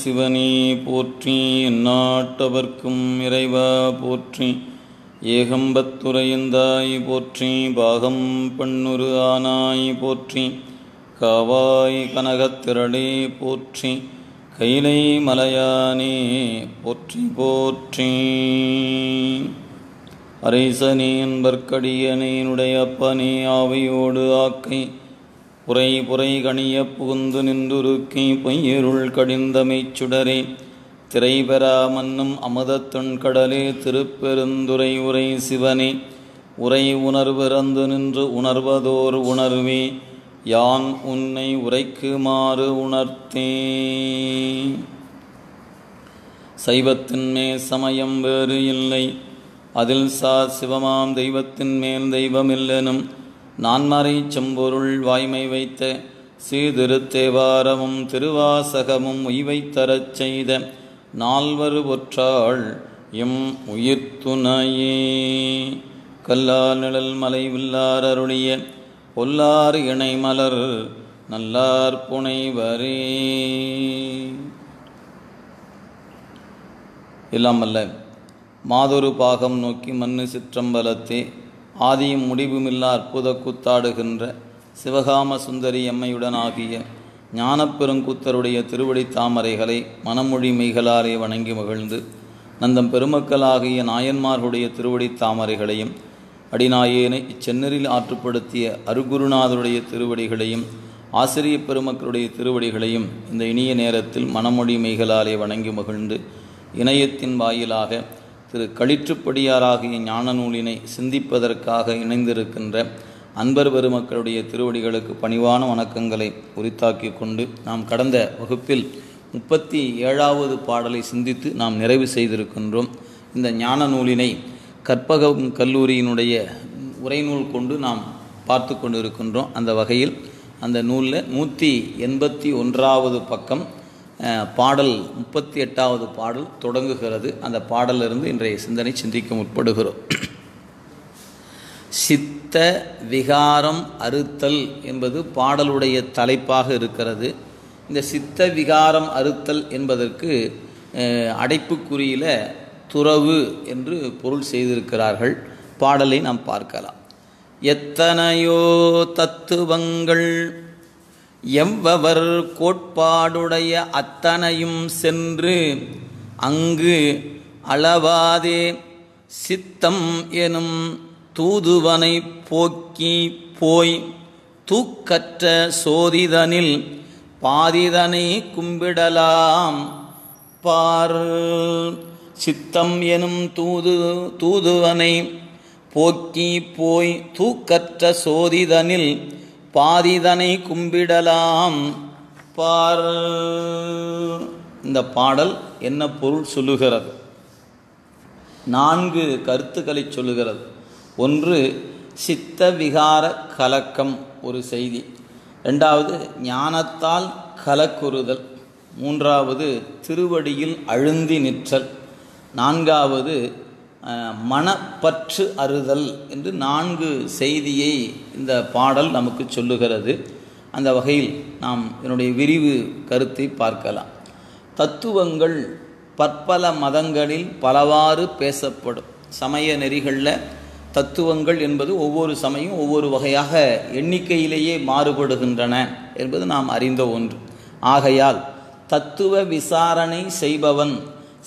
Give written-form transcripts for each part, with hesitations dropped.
சிவனே போற்றி. எந்நாட்டவர்க்கும் இறைவா போற்றி. ஏகம்பத்துரையந்தாய் போற்றி. பாகம் பண்ணுரு ஆனாய் போற்றி. காவாய் கனகத்திரளே போற்றி. கைலை மலையானே போற்றி போற்றி. அரைசனே என்பர்க்கடியனேனுடைய அப்பனே ஆவையோடு ஆக்கை புரை புரை கணிய புகுந்து நின்றுருக்கி பொய்யிருள் கடிந்தமைச் சுடரே திரைபெறா மன்னும் அமுதத்தொன் கடலே திருப்பெருந்துறை உரை சிவனே உரை உணர்விறந்து நின்று உணர்வதோர் உணர்வே யான் உன்னை உரைக்குமாறு உணர்த்தே. சைவத்தின் மேல் சமயம் வேறு இல்லை, அதில் சிவமாம் தெய்வத்தின் மேல் தெய்வமில்லெனும் நான்மறை செம்பொருள் வாய்மை வைத்த சீர்திருத்தேவாரமும் திருவாசகமும் உய்வைத்தரச் செய்த நால்வர் ஒற்றாள் எம் உயிர்த்துணையே. கல்லார் நிழல் மலை வில்லார் அருளிய பொல்லார் இணை மலர் நல்லார் புனைவரே. எல்லாம் அல்ல மாதொரு பாகம் நோக்கி மண்ணு சிற்றம்பலத்தே ஆதியும் முடிவுமில்லா அற்புத கூத்தாடுகின்ற சிவகாம சுந்தரி எம்மையுடன் ஆகிய ஞானப்பெருங்கூத்தருடைய திருவடி தாமரைகளை மனமொழி மெய்களாலே வணங்கி மகிழ்ந்து நந்தம் பெருமக்களாகிய நாயன்மார்களுடைய திருவடி தாமரைகளையும் அடிநாயேனை இச்சென்னரில் ஆற்றுப்படுத்திய அருகுருநாதருடைய திருவடிகளையும் ஆசிரிய பெருமக்களுடைய திருவடிகளையும் இந்த இனிய நேரத்தில் மனமொழி மெய்களாலே வணங்கி மகிழ்ந்து இணையத்தின் வாயிலாக திரு களிற்றுப்படியாராகிய ஞான நூலினை சிந்திப்பதற்காக இணைந்திருக்கின்ற அன்பர் பெருமக்களுடைய திருவடிகளுக்கு பணிவான வணக்கங்களை உரித்தாக்கி கொண்டு நாம் கடந்த வகுப்பில் 37வது பாடலை சிந்தித்து நாம் நிறைவு செய்திருக்கின்றோம். இந்த ஞான நூலினை கற்பகம் கல்லூரியினுடைய உரைநூல் கொண்டு நாம் பார்த்து கொண்டிருக்கின்றோம். அந்த வகையில் அந்த நூலில் 181வது பக்கம் பாடல் 38வது பாடல் தொடங்குகிறது. அந்த பாடலிருந்து இன்றைய சிந்தனை சிந்திக்க முற்படுகிறோம். சித்த விகாரம் அறுத்தல் என்பது பாடலுடைய தலைப்பாக இருக்கிறது. இந்த சித்த விகாரம் அறுத்தல் என்பதற்கு அடைப்புக்குறியில் துறவு என்று பொருள் செய்திருக்கிறார்கள். பாடலை நாம் பார்க்கலாம். எத்தனையோ தத்துவங்கள் எவ்வவர் கோட்பாடுடைய அத்தனையும் சென்று அங்கு அளவாதே சித்தம் எனும் தூதுவனை போக்கி போய் தூக்கற்ற சோதிதனில் பாதிதனை கும்பிடலாம் பார். சித்தம் எனும் தூதுவனை போக்கி போய் தூக்கற்ற சோதிதனில் பாதிதனை கும்பிடலாம் பார். இந்த பாடல் என்ன பொருள் சொல்லுகிறது? 4 கருத்துக்களை சொல்லுகிறது. ஒன்று, சித்த விகார கலக்கம் ஒரு செய்தி. 2வது, ஞானத்தால் கலக்குறுதல். 3வது, திருவடியில் அழுந்தி நிற்றல். 4வது, மனப்பற்று அறுதல் என்று 4 செய்தியை இந்த பாடல் நமக்கு சொல்லுகிறது. அந்த வகையில் நாம் இதனுடைய விரிவு கருத்தை பார்க்கலாம். தத்துவங்கள் பற்பல மதங்களில் பலவாறு பேசப்படும். சமய நெறிகளில் தத்துவங்கள் என்பது ஒவ்வொரு சமயம் ஒவ்வொரு வகையாக எண்ணிக்கையிலேயே மாறுபடுகின்றன என்பது நாம் அறிந்த ஒன்று. ஆகையால் தத்துவ விசாரணை செய்பவன்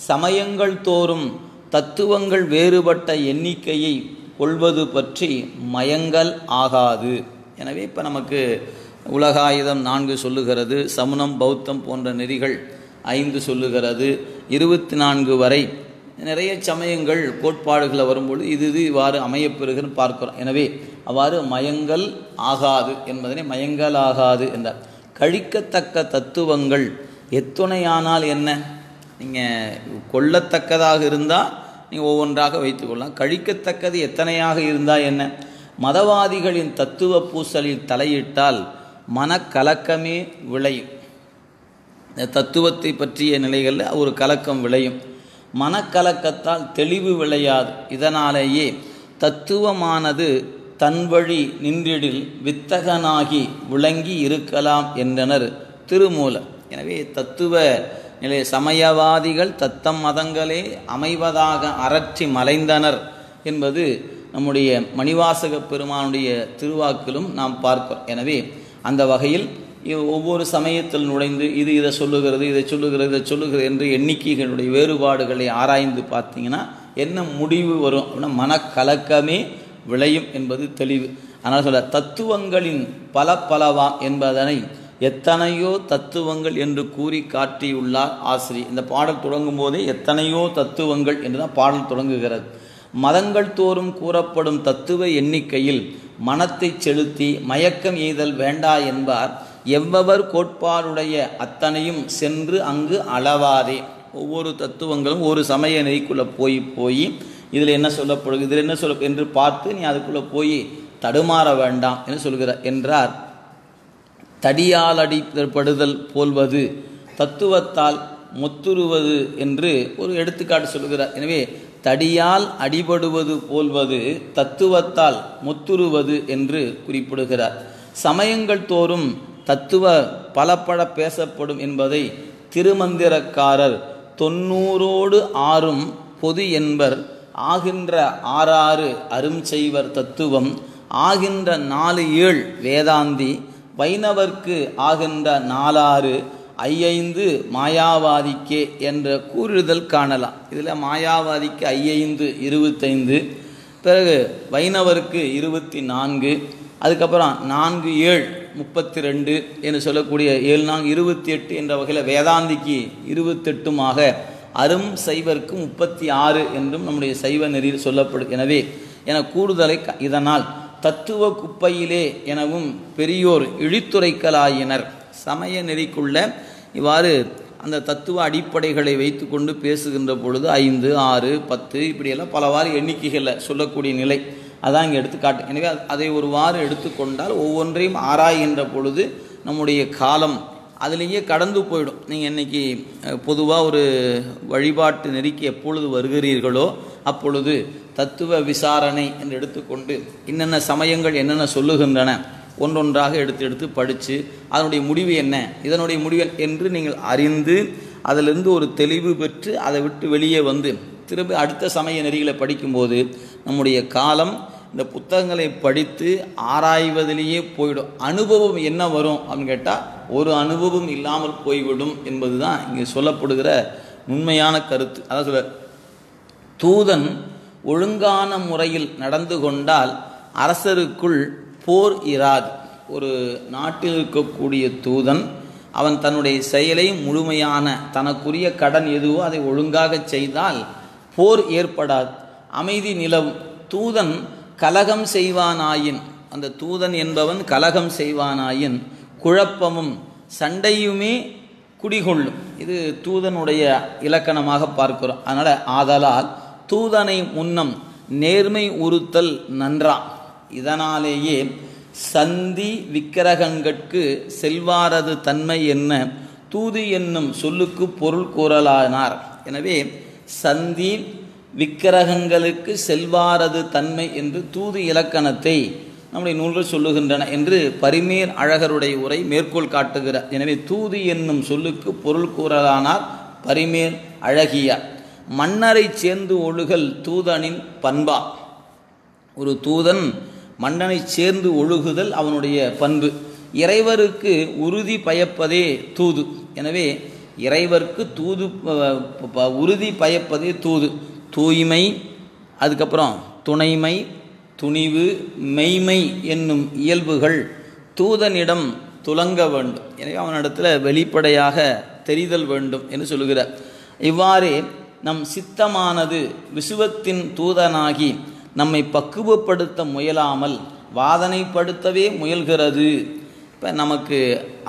சமயங்கள் தோறும் தத்துவங்கள் வேறுபட்ட எண்ணிக்கையை கொள்வது பற்றி மயங்கல் ஆகாது. எனவே இப்போ நமக்கு உலகாயுதம் 4 சொல்லுகிறது, சமணம் பௌத்தம் போன்ற நெறிகள் 5 சொல்லுகிறது, 24 வரை நிறைய சமயங்கள் கோட்பாடுகளை வரும்பொழுது இது இவ்வாறு அமையப்பெறுகிறன்னு பார்க்கிறோம். எனவே அவ்வாறு மயங்கல் ஆகாது என்பதனை மயங்கல் ஆகாது என்றார். கழிக்கத்தக்க தத்துவங்கள் எத்துணையானால் என்ன? நீங்கள் கொள்ளத்தக்கதாக இருந்தால் நீங்கள் ஒவ்வொன்றாக வைத்துக்கொள்ளலாம். கழிக்கத்தக்கது எத்தனையாக இருந்தால் என்ன? மதவாதிகளின் தத்துவ பூசலில் தலையிட்டால் மனக்கலக்கமே விளையும். தத்துவத்தை பற்றிய நிலைகளில் ஒரு கலக்கம் விளையும். மனக்கலக்கத்தால் தெளிவு விளையாது. இதனாலேயே தத்துவமானது தன் வழி நின்றிடில் வித்தகனாகி விளங்கி இருக்கலாம் என்றனர் திருமூலர். எனவே தத்துவ நிலை சமயவாதிகள் தத்தம் மதங்களே அமைவதாக அரற்றி மலைந்தனர் என்பது நம்முடைய மணிவாசக பெருமானுடைய திருவாக்கிலும் நாம் பார்க்கிறோம். எனவே அந்த வகையில் ஒவ்வொரு சமயத்தில் நுழைந்து இது இதை சொல்லுகிறது, இதை சொல்லுகிறது என்று எண்ணிக்கைகளுடைய வேறுபாடுகளை ஆராய்ந்து பார்த்தீங்கன்னா என்ன முடிவு வரும் அப்படின்னா மனக்கலக்கமே விளையும் என்பது தெளிவு. அதனால் சொல்ல தத்துவங்களின் பலவா என்பதனை எத்தனையோ தத்துவங்கள் என்று கூறி காட்டியுள்ளார் ஆசிரியர். இந்த பாடல் தொடங்கும் போதே எத்தனையோ தத்துவங்கள் என்றுதான் பாடல் தொடங்குகிறது. மதங்கள் தோறும் கூறப்படும் தத்துவ எண்ணிக்கையில் மனத்தை செலுத்தி மயக்கம் எய்தல் வேண்டா என்பார். எவ்வவர் கோட்பாடுடைய அத்தனையும் சென்று அங்கு அளவாதே. ஒவ்வொரு தத்துவங்களும் ஒரு சமய நெறிக்குள்ளே போய் இதில் என்ன சொல்லப்படுது, இதில் என்ன சொல்ல என்று பார்த்து நீ அதுக்குள்ளே போய் தடுமாற வேண்டாம் என்று சொல்கிறார் என்றார். தடியால் அடிப்படுதல் போல்வது தத்துவத்தால் மொத்துருவது என்று ஒரு எடுத்துக்காட்டு சொல்கிறார். எனவே தடியால் அடிபடுவது போல்வது தத்துவத்தால் மொத்துருவது என்று குறிப்பிடுகிறார். சமயங்கள் தோறும் தத்துவ பலப்பட பேசப்படும் என்பதை திருமந்திரக்காரர் 90 பொது என்பர் ஆகின்ற 6 அரும் செய்வர் தத்துவம் ஆகின்ற 4 வேதாந்தி வைணவர்க்கு ஆகின்ற 4 5 மாயாவாதிக்கே என்ற கூறுதல் காணலாம். இதில் மாயாவாதிக்கு 5 25, பிறகு வைணவருக்கு 24, அதுக்கப்புறம் 4 7 32 என்று சொல்லக்கூடிய 7 4 28 என்ற வகையில் வேதாந்திக்கு 28மாக அரும் சைவருக்கு 36 என்றும் நம்முடைய சைவ நெறியில் சொல்லப்படும். எனவே என கூடுதலை இதனால் தத்துவ குப்பையிலே எனவும் பெரியோர் இழித்துரைக்கலாயினர். சமய நெறிக்குள்ள இவ்வாறு அந்த தத்துவ அடிப்படைகளை வைத்து கொண்டு பேசுகின்ற பொழுது 5 6 10 இப்படியெல்லாம் பலவாறு எண்ணிக்கைகளில் சொல்லக்கூடிய நிலை அதான் இங்கே எடுத்துக்காட்டு. எனவே அதை ஒருவாறு எடுத்துக்கொண்டால் ஒவ்வொன்றையும் ஆராய்கின்ற பொழுது நம்முடைய காலம் அதிலேயே கடந்து போயிடும். நீங்கள் இன்றைக்கி பொதுவாக ஒரு வழிபாட்டு நெறிக்கு எப்பொழுது வருகிறீர்களோ அப்பொழுது தத்துவ விசாரணை என்று எடுத்துக்கொண்டு என்னென்ன சமயங்கள் என்னென்ன சொல்லுகின்றன ஒன்றொன்றாக எடுத்து படித்து அதனுடைய முடிவு என்ன, இதனுடைய முடிவு என்று நீங்கள் அறிந்து அதிலிருந்து ஒரு தெளிவு பெற்று அதை விட்டு வெளியே வந்து திரும்ப அடுத்த சமய நெறிகளை படிக்கும்போது நம்முடைய காலம் இந்த புத்தகங்களை படித்து ஆராய்வதிலேயே போயிடும். அனுபவம் என்ன வரும் அப்படின்னு கேட்டால் ஒரு அனுபவம் இல்லாமல் போய்விடும் என்பது தான் இங்கே சொல்லப்படுகிற உண்மையான கருத்து. அதாவது சொல்ல தூதன் ஒழுங்கான முறையில் நடந்து கொண்டால் அரசருக்குள் போர் இராது. ஒரு நாட்டில் இருக்கக்கூடிய தூதன் அவன் தன்னுடைய செயலை முழுமையான தனக்குரிய கடன் எதுவோ அதை ஒழுங்காக செய்தால் போர் ஏற்படாது, அமைதி நிலவும். தூதன் கலகம் செய்வானாயின், அந்த தூதன் என்பவன் கலகம் செய்வானாயின் குழப்பமும் சண்டையுமே குடிகொள்ளும். இது தூதனுடைய இலக்கணமாக பார்க்கிறோம். அதனால் ஆதலால் தூதனை முன்னம் நேர்மை உறுத்தல் நன்றா. இதனாலேயே சந்தி விக்கிரகங்கட்கு செல்வாரது தன்மை என்ன தூது என்னும் சொல்லுக்கு பொருள் கூறலானார். எனவே சந்தி விக்கிரகங்களுக்கு செல்வாரது தன்மை என்று தூது இலக்கணத்தை நம்முடைய நூல்கள் சொல்லுகின்றன என்று பரிமேர் அழகருடைய உரை மேற்கோள் காட்டுகிறார். எனவே தூது என்னும் சொல்லுக்கு பொருள் கூறலானார் பரிமேர் அழகியார். மன்னரை சேர்ந்து ஒழுகல் தூதனின் பண்பா. ஒரு தூதன் மன்னனை சேர்ந்து ஒழுகுதல் அவனுடைய பண்பு. இறைவருக்கு உறுதி பயப்பதே தூது. எனவே இறைவருக்கு தூது உறுதி பயப்பதே தூது. தூய்மை, அதுக்கப்புறம் துணைமை, துணிவு, மெய்மை என்னும் இயல்புகள் தூதனிடம் துலங்க வேண்டும். எனவே அவனிடத்தில் வெளிப்படையாக தெரிதல் வேண்டும் என்று சொல்கிறார். இவ்வாறே நம் சித்தமானது விசுவத்தின் தூதனாகி நம்மை பக்குவப்படுத்த முயலாமல் வாதனைப்படுத்தவே முயல்கிறது. இப்போ நமக்கு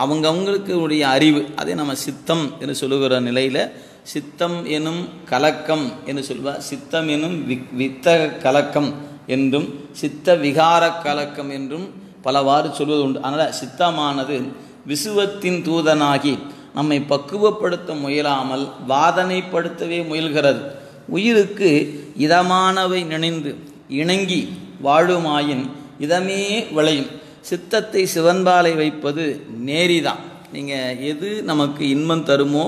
அவங்கவுங்களுக்கு உடைய அறிவு அதை நம்ம சித்தம் என்று சொல்லுகிற நிலையில் சித்தம் எனும் கலக்கம் என்று சொல்வார். சித்தம் எனும் வித்தக கலக்கம் என்றும் சித்த விகார கலக்கம் என்றும் பலவாறு சொல்வது உண்டு. அதனால் சித்தமானது விசுவத்தின் தூதனாகி நம்மை பக்குவப்படுத்த முயலாமல் வாதனைப்படுத்தவே முயல்கிறது. உயிருக்கு இதமானவை நினைந்து இணங்கி வாழுமாயின் இதமே விளையும். சித்தத்தை சிவன்பாலை வைப்பது நேரிதான். நீங்கள் எது நமக்கு இன்பம் தருமோ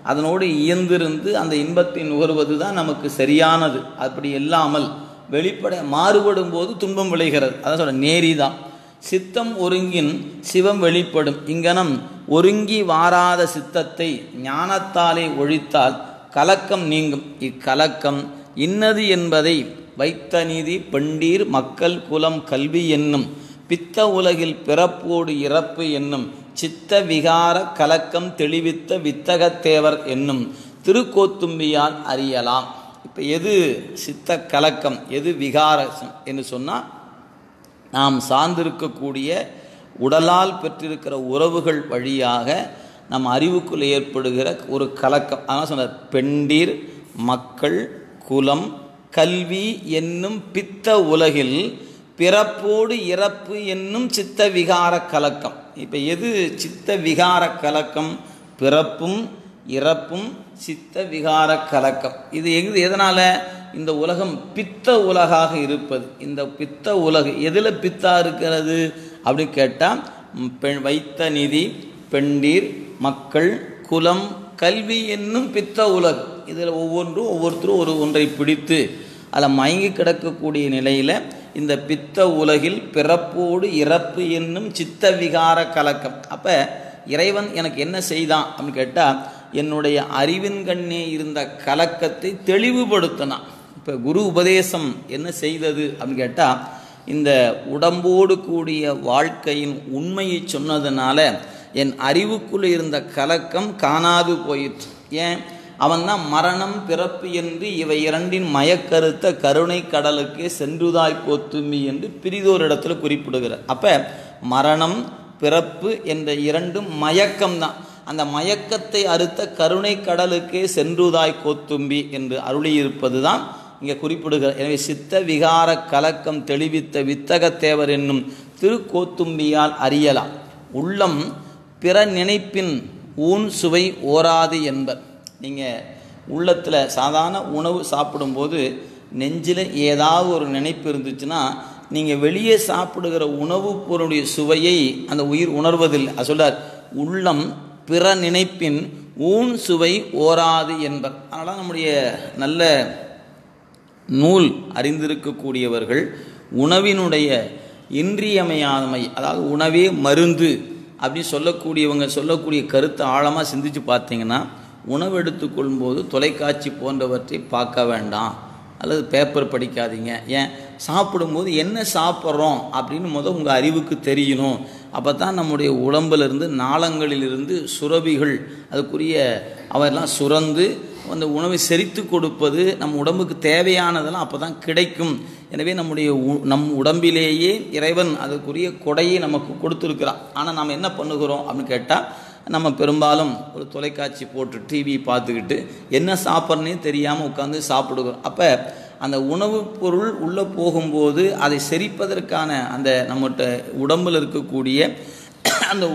அதனோடு இயந்திருந்து அந்த இன்பத்தை நுகர்வது தான் நமக்கு சரியானது. அப்படி இல்லாமல் வெளிப்பட மாறுபடும் போது துன்பம் விளைகிறது. அதான் சொல்ற நேரிதான். சித்தம் ஒருங்கின் சிவம் வெளிப்படும். இங்கனம் ஒருங்கி வாராத சித்தத்தை ஞானத்தாலே ஒழித்தால் கலக்கம் நீங்கும். இக்கலக்கம் இன்னது என்பதை வைத்த நீதி பெண்டீர் மக்கள் குலம் கல்வி என்னும் பித்த உலகில் பிறப்போடு இறப்பு என்னும் சித்த விகார கலக்கம் தெளிவித்த வித்தகத்தேவர் என்னும் திருக்கோத்தும்பியால் அறியலாம். இப்போ எது சித்த கலக்கம், எது விகாரம் என்று சொன்னால், நாம் சார்ந்திருக்கக்கூடிய உடலால் பெற்றிருக்கிற உறவுகள் வழியாக நம் அறிவுக்குள் ஏற்படுகிற ஒரு கலக்கம். அதான் சொன்னார், பெண்டீர் மக்கள் குலம் கல்வி என்னும் பித்த உலகில் பிறப்போடு இறப்பு என்னும் சித்த விகார கலக்கம். இப்போ எது சித்த விகார கலக்கம்? பிறப்பும் இறப்பும் சித்த விகார கலக்கம். இது எதனால்? இந்த உலகம் பித்த உலகாக இருப்பது. இந்த பித்த உலகு எதில் பித்தா இருக்கிறது அப்படின்னு கேட்டால், வைத்த நிதி பெண்டீர் மக்கள் குலம் கல்வி என்னும் பித்த உலகு. இதில் ஒவ்வொருத்தரும் ஒன்றை பிடித்து அதில் மயங்கி கிடக்கக்கூடிய நிலையில் இந்த பித்த உலகில் பிறப்போடு இறப்பு என்னும் சித்த விகார கலக்கம். அப்போ இறைவன் எனக்கு என்ன செய்தான் அப்படின்னு கேட்டால், என்னுடைய அறிவின் கண்ணே இருந்த கலக்கத்தை தெளிவுபடுத்தினான். இப்போ குரு உபதேசம் என்ன செய்தது அப்படின்னு கேட்டால், இந்த உடம்போடு கூடிய வாழ்க்கையின் உண்மையை சொன்னதுனால என் அறிவுக்குள்ளே இருந்த கலக்கம் காணாது போயிற்று. ஏன்? அவன் தான் மரணம் பிறப்பு என்று இவை இரண்டின் மயக்கருத்த கருணை கடலுக்கே சென்றுதாய் கோத்தும்பி என்று பிரிதோர் இடத்துல குறிப்பிடுகிறார். அப்போ மரணம் பிறப்பு என்ற இரண்டும் மயக்கம்தான். அந்த மயக்கத்தை அறுத்த கருணை கடலுக்கே சென்றுதாய் கோத்தும்பி என்று அருளியிருப்பது தான் இங்கே குறிப்பிடுகிறார். எனவே சித்த விகார கலக்கம் தெளிவித்த வித்தகத்தேவர் என்னும் திருக்கோத்தும்பியால் அறியலாம். உள்ளம் பிற நினைப்பின் ஊன் சுவை ஓராது என்பர். நீங்கள் உள்ளத்தில் சாதாரண உணவு சாப்பிடும்போது நெஞ்சில் ஏதாவது ஒரு நினைப்பு இருந்துச்சுன்னா, நீங்கள் வெளியே சாப்பிடுகிற உணவுப் பொருளுடைய சுவையை அந்த உயிர் உணர்வதில்லை. அது சொல்றார், உள்ளம் பிற நினைப்பின் ஊன் சுவை ஓராது என்பர். அதனால் நம்முடைய நல்ல நூல் அறிந்திருக்கக்கூடியவர்கள் உணவினுடைய இன்றியமையாமை, அதாவது உணவே மருந்து அப்படின்னு சொல்லக்கூடிய கருத்தை ஆழமாக சிந்திச்சு பார்த்தீங்கன்னா, உணவு எடுத்துக்கொள்ளும்போது தொலைக்காட்சி போன்றவற்றை பார்க்க வேண்டாம், அல்லது பேப்பர் படிக்காதீங்க. ஏன்? சாப்பிடும்போது என்ன சாப்பிட்றோம் அப்படின்னு உங்கள் அறிவுக்கு தெரியணும். அப்போ தான் நம்முடைய உடம்பிலிருந்து நாளங்களிலிருந்து சுரபிகள் அதுக்குரிய அவெல்லாம் சுரந்து அந்த உணவை செரித்து கொடுப்பது நம் உடம்புக்கு தேவையானதெல்லாம் அப்போ தான் கிடைக்கும். எனவே நம் உடம்பிலேயே இறைவன் அதுக்குரிய கொடையை நமக்கு கொடுத்துருக்கிறான். ஆனால் நாம் என்ன பண்ணுகிறோம் அப்படின்னு கேட்டால், நம்ம பெரும்பாலும் ஒரு தொலைக்காட்சி போட்டு டிவி பார்த்துக்கிட்டு என்ன சாப்பிட்றனே தெரியாமல் உட்காந்து சாப்பிடுகிறோம். அப்போ அந்த உணவுப் பொருள் உள்ளே போகும்போது அதை செரிப்பதற்கான அந்த நம்மகிட்ட உடம்பில் இருக்கக்கூடிய அந்த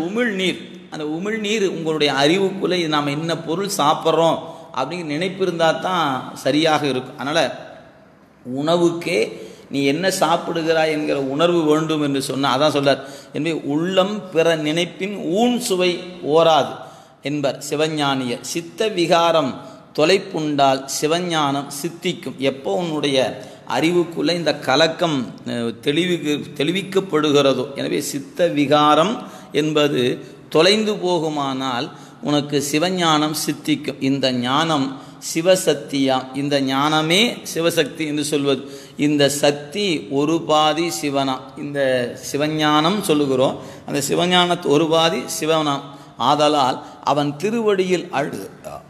உமிழ்நீர் உங்களுடைய அறிவுக்குள்ளே நாம் என்ன பொருள் சாப்பிட்றோம் அப்படிங்கிற நினைப்பு இருந்தால் தான் சரியாக இருக்கும். அதனால் உணவுக்கே நீ என்ன சாப்பிடுகிறாய் என்கிற உணர்வு வேண்டும் என்று சொன்னால், அதான் சொல்றார், எனவே உள்ளம் பிற நினைப்பின் ஊன் சுவை ஓராது என்பர் சிவஞானியர். சித்த விகாரம் தொலைப்புண்டால் சிவஞானம் சித்திக்கும். எப்போ உன்னுடைய அறிவுக்குள்ளே இந்த கலக்கம் தெளிவிக்கப்படுகிறதோ, எனவே சித்த விகாரம் என்பது தொலைந்து போகுமானால் உனக்கு சிவஞானம் சித்திக்கும். இந்த ஞானம் சிவசக்தியா, இந்த ஞானமே சிவசக்தி என்று சொல்வது. இந்த சக்தி ஒரு பாதி சிவனா. இந்த சிவஞானம் சொல்லுகிறோம், அந்த சிவஞானத்து ஒரு பாதி சிவனாம். ஆதலால் அவன் திருவடியில்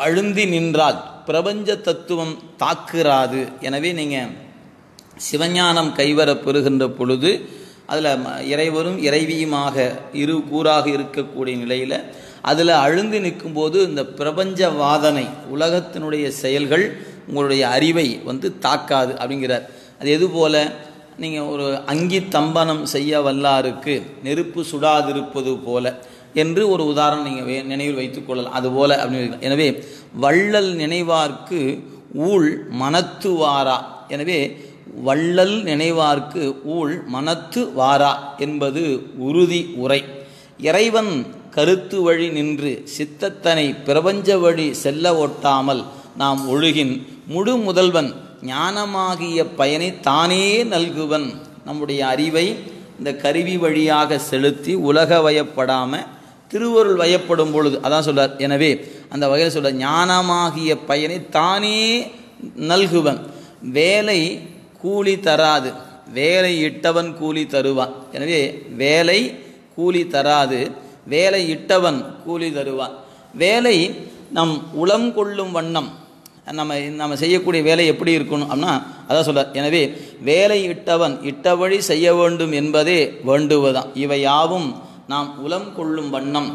அழுந்தி நின்றால் பிரபஞ்ச தத்துவம் தாக்குறாது. எனவே நீங்கள் சிவஞானம் கைவர பெறுகின்ற பொழுது அதில் இறைவரும் இறைவியுமாக இரு கூறாக இருக்கக்கூடிய நிலையில் அதில் அழுந்து நிற்கும்போது இந்த பிரபஞ்ச வாதனை, உலகத்தினுடைய செயல்கள் உங்களுடைய அறிவை தாக்காது அப்படிங்கிறார். அது எதுபோல், நீங்கள் ஒரு அங்கி தம்பனம் செய்ய வல்லாருக்கு நெருப்பு சுடாதிருப்பது போல என்று ஒரு உதாரணம் நீங்கள் நினைவில் வைத்துக் கொள்ளலாம். அதுபோல் அப்படின்னு. எனவே வள்ளல் நினைவார்க்கு ஊழ் மனத்து வாரா. எனவே வள்ளல் நினைவார்க்கு ஊழ் மனத்து வாரா என்பது உறுதி உரை. இறைவன் கருத்து வழி நின்று சித்தத்தனை பிரபஞ்ச வழி செல்ல ஒட்டாமல் நாம் ஒழுகின் முழு முதல்வன் ஞானமாகிய பயனை தானே நல்குவன். நம்முடைய அறிவை இந்த கருவி வழியாக செலுத்தி உலக வயப்படாமல் திருவருள் வயப்படும் பொழுது அதான் சொல்றார். எனவே அந்த வகையில் சொல்ற ஞானமாகிய பயனை தானே நல்குவன். வேலை கூலி தராது, வேலை இட்டவன் கூலி தருவான். எனவே வேலை கூலி தராது, வேலை இட்டவன் கூலி தருவான். வேலை நம் உளம் கொள்ளும் வண்ணம் நம்ம செய்யக்கூடிய வேலை எப்படி இருக்கணும் அப்படின்னா அதான் சொல்றார். எனவே வேலை இட்டவன் இட்டவழி செய்ய வேண்டும் என்பதே வேண்டுவதான். இவை யாவும் நாம் உளம் கொள்ளும் வண்ணம்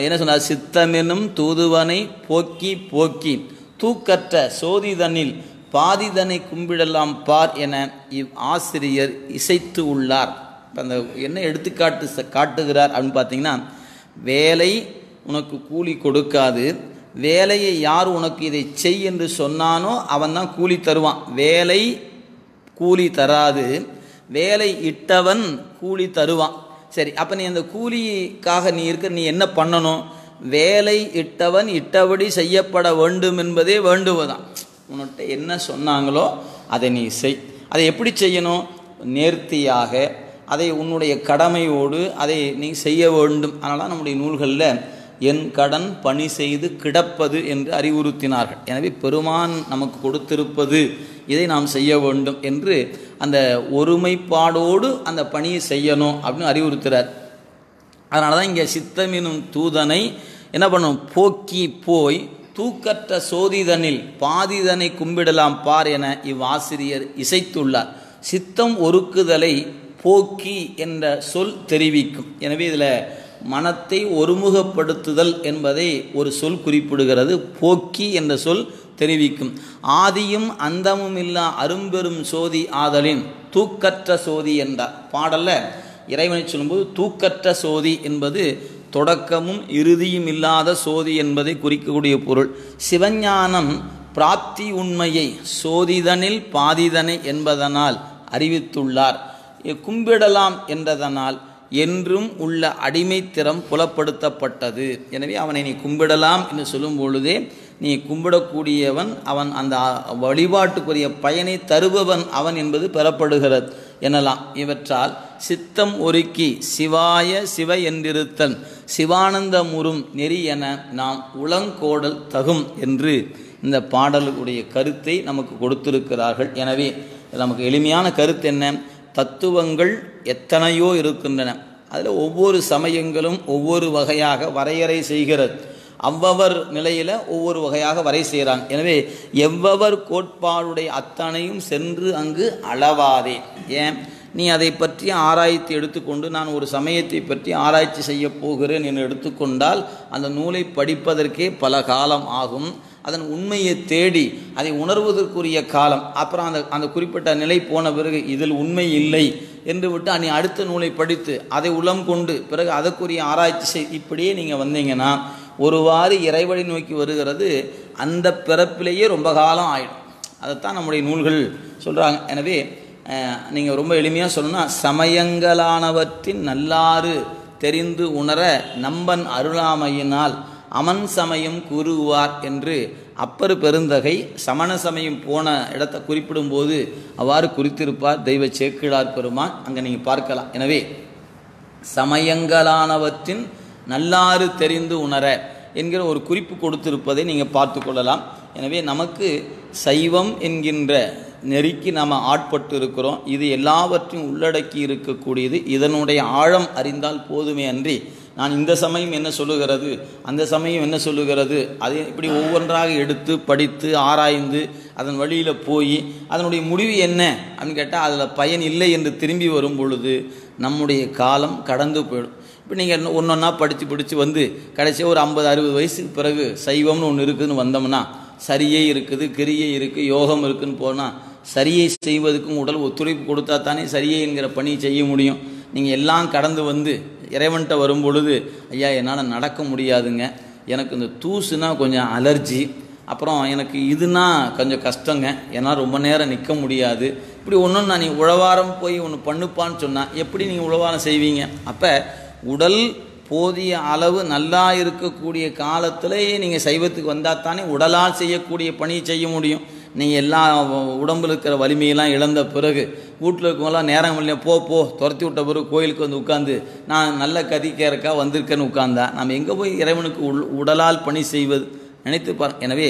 என்ன சொன்னார்? சித்தமெனும் தூதுவனை போக்கி போக்கி தூக்கற்ற சோதிதனில் பாதிதனை கும்பிடலாம் பார் என இவ் ஆசிரியர் இசைத்து உள்ளார். அந்த என்ன எடுத்துக்காட்டு காட்டுகிறார் அப்படின்னு பார்த்தீங்கன்னா, வேலை உனக்கு கூலி கொடுக்காது, வேலையை யார் உனக்கு இதை செய் என்று சொன்னானோ அவன் தான் கூலி தருவான். வேலை கூலி தராது, வேலை இட்டவன் கூலி தருவான். சரி, அப்போ நீ அந்த கூலிக்காக நீ என்ன பண்ணணும்? வேலை இட்டவன் இட்டபடி செய்யப்பட வேண்டும் என்பதே வேண்டுவதான். உன்கிட்ட என்ன சொன்னாங்களோ அதை நீ செய். அதை எப்படி செய்யணும்? நேர்த்தியாக, அதை உன்னுடைய கடமையோடு அதை நீ செய்ய வேண்டும். அதனால் நம்முடைய நூல்களில் என் கடன் பணி செய்து கிடப்பது என்று அறிவுறுத்தினார்கள். எனவே பெருமான் நமக்கு கொடுத்திருப்பது இதை நாம் செய்ய வேண்டும் என்று அந்த ஒருமைப்பாடோடு அந்த பணியை செய்யணும் அப்படின்னு அறிவுறுத்துகிறார். அதனால தான் இங்கே சித்தமெனும் தூதனை என்ன பண்ணும்? போக்கி போய் தூக்கற்ற சோதிதனில் பாதிதனை கும்பிடலாம் பார் என இவ்வாசிரியர் இசைத்துள்ளார். சித்தம் ஒருக்குதலை போக்கி என்ற சொல் தெரிவிக்கும். எனவே இதில் மனத்தை ஒருமுகப்படுத்துதல் என்பதை ஒரு சொல் குறிப்பிடுகிறது. போக்கி என்ற சொல் தெரிவிக்கும். ஆதியும் அந்தமும் இல்லா அரும்பெரும் சோதி ஆதலின் தூக்கற்ற சோதி என்றார். பாடல்ல இறைவனை சொல்லும்போது தூக்கற்ற சோதி என்பது தொடக்கமும் இறுதியும் இல்லாத சோதி என்பதை குறிக்கக்கூடிய பொருள். சிவஞானம் பிராப்தி உண்மையை சோதிதனில் பாதிதனை என்பதனால் அறிவித்துள்ளார். கும்பிடலாம் என்றதனால் என்றும் உள்ள அடிமைத்திறம் புலப்படுத்தப்பட்டது. எனவே அவனை நீ கும்பிடலாம் என்று சொல்லும் பொழுதே நீ கும்பிடக்கூடியவன் அவன், அந்த வழிபாட்டுக்குரிய பயனை தருபவன் அவன் என்பது பெறப்படுகிறது எனலாம். இவற்றால் சித்தம் ஒருக்கி சிவாய சிவ என்றிருத்தல் சிவானந்தமுறும் நெறி என நாம் உளங்கோடல் தகும் என்று இந்த பாடலுடைய கருத்தை நமக்கு கொடுத்திருக்கிறார்கள். எனவே நமக்கு எளிமையான கருத்து என்ன? தத்துவங்கள் எத்தனையோ இருக்கின்றன. அதில் ஒவ்வொரு சமயங்களும் ஒவ்வொரு வகையாக வரையறை செய்கிறது. அவ்வவர் நிலையில் ஒவ்வொரு வகையாக வரை செய்கிறாங்க. எனவே எவ்வவர் கோட்பாடுடைய அத்தனையும் சென்று அங்கு அளவாதே. ஏன் நீ அதை பற்றி ஆராய்ச்சி எடுத்துக்கொண்டு நான் ஒரு சமயத்தை பற்றி ஆராய்ச்சி செய்ய போகிறேன் என்று எடுத்துக்கொண்டால் அந்த நூலை படிப்பதற்கே பல காலம் ஆகும். அதன் உண்மையை தேடி அதை உணர்வதற்குரிய காலம், அப்புறம் அந்த குறிப்பிட்ட நிலை போன பிறகு இதில் உண்மை இல்லை என்று விட்டு நீ அடுத்த நூலை படித்து அதை உளம் கொண்டு பிறகு அதற்குரிய ஆராய்ச்சி இப்படியே நீங்கள் வந்தீங்கன்னா ஒருவாறு இறைவழி நோக்கி வருகிறது அந்த பிறப்பிலேயே ரொம்ப காலம் ஆயிடும். அதைத்தான் நம்முடைய நூல்கள் சொல்கிறாங்க. எனவே நீங்கள் ரொம்ப எளிமையாக சொல்லணும்னா, சமயங்களானவற்றின் நல்லாறு தெரிந்து உணர நம்பன் அருளாமையினால் அமன் சமயம் கூறுவார் என்று அப்பர் பெருந்தகை சமண சமயம் போன இடத்தை குறிப்பிடும்போது அவ்வாறு குறித்திருப்பார் தெய்வ சேக்கிழார் பெருமான். அங்கே நீங்கள் பார்க்கலாம். எனவே சமயங்களானவற்றின் நல்லாறு தெரிந்து உணர என்கிற ஒரு குறிப்பு கொடுத்திருப்பதை நீங்கள் பார்த்து கொள்ளலாம். எனவே நமக்கு சைவம் என்கின்ற நெறிக்கு நாம் ஆட்பட்டு இருக்கிறோம். இது எல்லாவற்றையும் உள்ளடக்கி இருக்கக்கூடியது. இதனுடைய ஆழம் அறிந்தால் போதுமே அன்றி நான் இந்த சமயம் என்ன சொல்லுகிறது, அந்த சமயம் என்ன சொல்லுகிறது, அதை இப்படி ஒவ்வொன்றாக எடுத்து படித்து ஆராய்ந்து அதன் வழியில் போய் அதனுடைய முடிவு என்ன அப்படின்னு கேட்டால் அதில் பயன் இல்லை என்று திரும்பி வரும் பொழுது நம்முடைய காலம் கடந்து போயிடும். இப்போ நீங்கள் ஒன்றொன்னா படித்து வந்து கடைசியாக ஒரு 50-60 வயசுக்கு பிறகு சைவம்னு ஒன்று இருக்குதுன்னு வந்தோம்னா, சரியை இருக்குது, கிரியை இருக்குது, யோகம் இருக்குதுன்னு போனால் சரியை செய்வதற்கும் உடல் ஒத்துழைப்பு கொடுத்தா தானே சரியை என்கிற பணியை செய்ய முடியும். நீங்கள் எல்லாம் கடந்து வந்து இறைவன்கிட்ட வரும் பொழுது, ஐயா என்னால் நடக்க முடியாதுங்க, எனக்கு இந்த தூசுனா கொஞ்சம் அலர்ஜி, அப்புறம் எனக்கு இதுனா கொஞ்சம் கஷ்டங்க, என்னால் ரொம்ப நேரம் நிற்க முடியாது, இப்படி ஒன்றும் நான் நீ உழவாரம் போய் ஒன்று பண்ணுப்பான்னு சொன்னால் எப்படி நீங்கள் உழவாரம் செய்வீங்க? அப்போ உடல் போதிய அளவு நல்லா இருக்கக்கூடிய காலத்திலேயே நீங்கள் சைவத்துக்கு வந்தால் தானே உடலால் செய்யக்கூடிய பணியை செய்ய முடியும். நீங்கள் எல்லா உடம்பில் இருக்கிற வலிமையெல்லாம் இழந்த பிறகு வீட்டில் இருக்கவங்களாம் நேரம் இல்லையா போ துரத்தி விட்ட பிறகு கோயிலுக்கு வந்து உட்காந்து நான் நல்ல கதிக்கேறக்கா வந்திருக்கேன்னு உட்கார்ந்தா நம்ம எங்கே போய் இறைவனுக்கு உடலால் பணி செய்வது நினைத்து எனவே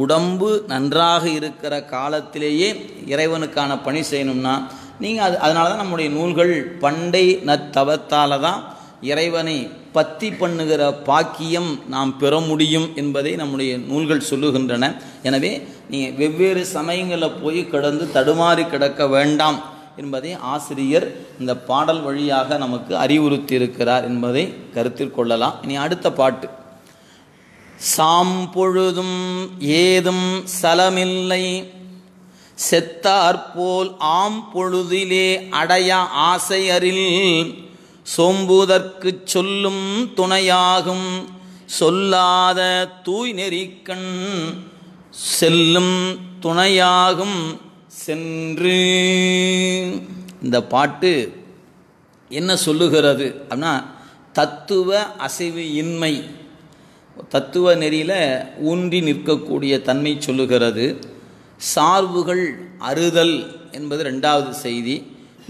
உடம்பு நன்றாக இருக்கிற காலத்திலேயே இறைவனுக்கான பணி செய்யணும்னா நீங்கள் அதனால தான் நம்முடைய நூல்கள் பண்டை நத்தவத்தால் தான் இறைவனை பத்தி பண்ணுகிற பாக்கியம் நாம் பெற முடியும் என்பதை நம்முடைய நூல்கள் சொல்லுகின்றன. எனவே நீங்கள் வெவ்வேறு சமயங்களில் போய் கிடந்து தடுமாறி கிடக்க வேண்டாம் என்பதை ஆசிரியர் இந்த பாடல் வழியாக நமக்கு அறிவுறுத்தி இருக்கிறார் என்பதை கருத்தில் கொள்ளலாம். இனி அடுத்த பாட்டு. சாம்பொழுதும் ஏதும் சலமில்லை செத்தாற்போல் பொழுதிலே அடைய ஆசையரில் சோம்புதற்கு சொல்லும் துணையாகும் சொல்லாத தூய் நெறிக்கண் செல்லும் துணையாகும் சென்று. இந்த பாட்டு என்ன சொல்லுகிறது அப்படின்னா தத்துவ அசைவு இன்மை, தத்துவ நெறியில் ஊன்றி நிற்கக்கூடிய தன்மை சொல்லுகிறது. சார்புகள் அறுதல் என்பது ரெண்டாவது செய்தி.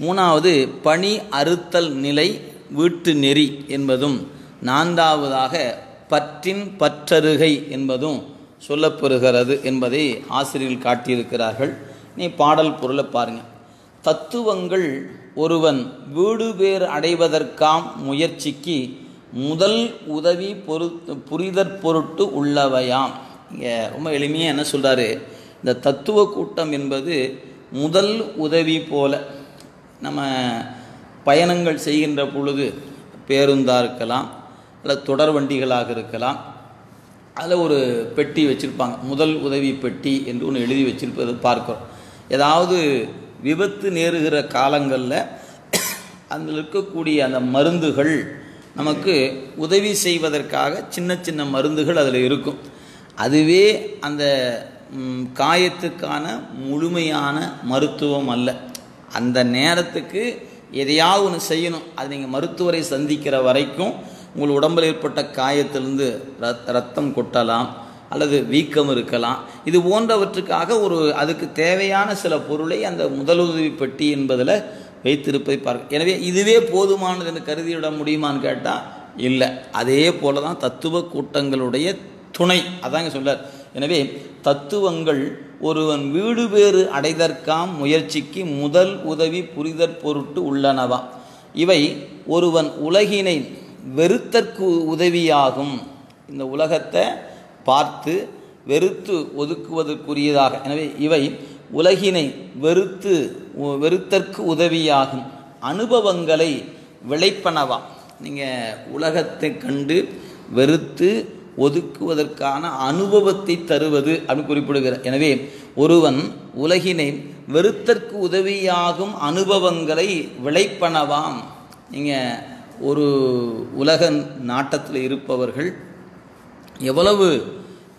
மூணாவது பணி அறுத்தல் நிலை வீட்டு நெறி என்பதும், நான்காவதாக பற்றின் பற்றருகை என்பதும் சொல்லப்பெறுகிறது என்பதை ஆசிரியர்கள் காட்டியிருக்கிறார்கள். நீ பாடல் பொருளை பாருங்கள். தத்துவங்கள் ஒருவன் வீடு பேர் அடைவதற்காம் முயற்சிக்கு முதல் உதவி புரிதற் பொருட்டு உள்ளவையாம். இங்கே ரொம்ப எளிமையாக என்ன சொல்கிறாரு, இந்த தத்துவ கூட்டம் என்பது முதல் உதவி போல. நம்ம பயணங்கள் செய்கின்ற பொழுது பேருந்தாக இருக்கலாம், அல்லது தொடர் வண்டிகளாக இருக்கலாம், அதில் ஒரு பெட்டி வச்சுருப்பாங்க, முதல் உதவி பெட்டி என்று ஒன்று எழுதி வச்சிருப்பது பார்க்கிறோம். ஏதாவது விபத்து நேருகிற காலங்களில் அதில் இருக்கக்கூடிய அந்த மருந்துகள் நமக்கு உதவி செய்வதற்காக சின்ன சின்ன மருந்துகள் அதில் இருக்கும். அதுவே அந்த காயத்துக்கான முழுமையான மருத்துவம் அல்ல. அந்த நேரத்துக்கு எதையாவது ஒன்று செய்யணும். அது நீங்கள் மருத்துவரை சந்திக்கிற வரைக்கும் உங்கள் உடம்பில் ஏற்பட்ட காயத்திலிருந்து ரத்தம் கொட்டலாம், அல்லது வீக்கம் இருக்கலாம். இது போன்றவற்றுக்காக அதுக்கு தேவையான சில பொருளை அந்த முதலுதவி பெட்டி என்பதில் வைத்திருப்பதை பார்க்க. எனவே இதுவே போதுமானது என்று கருதிவிட முடியுமான்னு கேட்டால் இல்லை. அதே போல தான் தத்துவ கூட்டங்களுடைய துணை, அதாங்க சொல்றார். எனவே தத்துவங்கள் ஒருவன் வீடு பேறு அடைதற்காம் முயற்சிக்கு முதல் உதவி புரிதற் பொருட்டு உள்ளனவா. இவை ஒருவன் உலகினை வெறுத்தற்கு உதவியாகும். இந்த உலகத்தை பார்த்து வெறுத்து ஒதுக்குவதற்குரியதாக. எனவே இவை உலகினை வெறுத்தற்கு உதவியாகும் அனுபவங்களை விளைப்பனவா. நீங்கள் உலகத்தை கண்டு வெறுத்து ஒதுக்குவதற்கான அனுபவத்தை தருவது அப்படின்னு குறிப்பிடுகிறார். எனவே ஒருவன் உலகினை வெறுத்தற்கு உதவியாகும் அனுபவங்களை விளைப்பனவாம். நீங்கள் ஒரு உலக நாட்டத்தில் இருப்பவர்கள் எவ்வளவு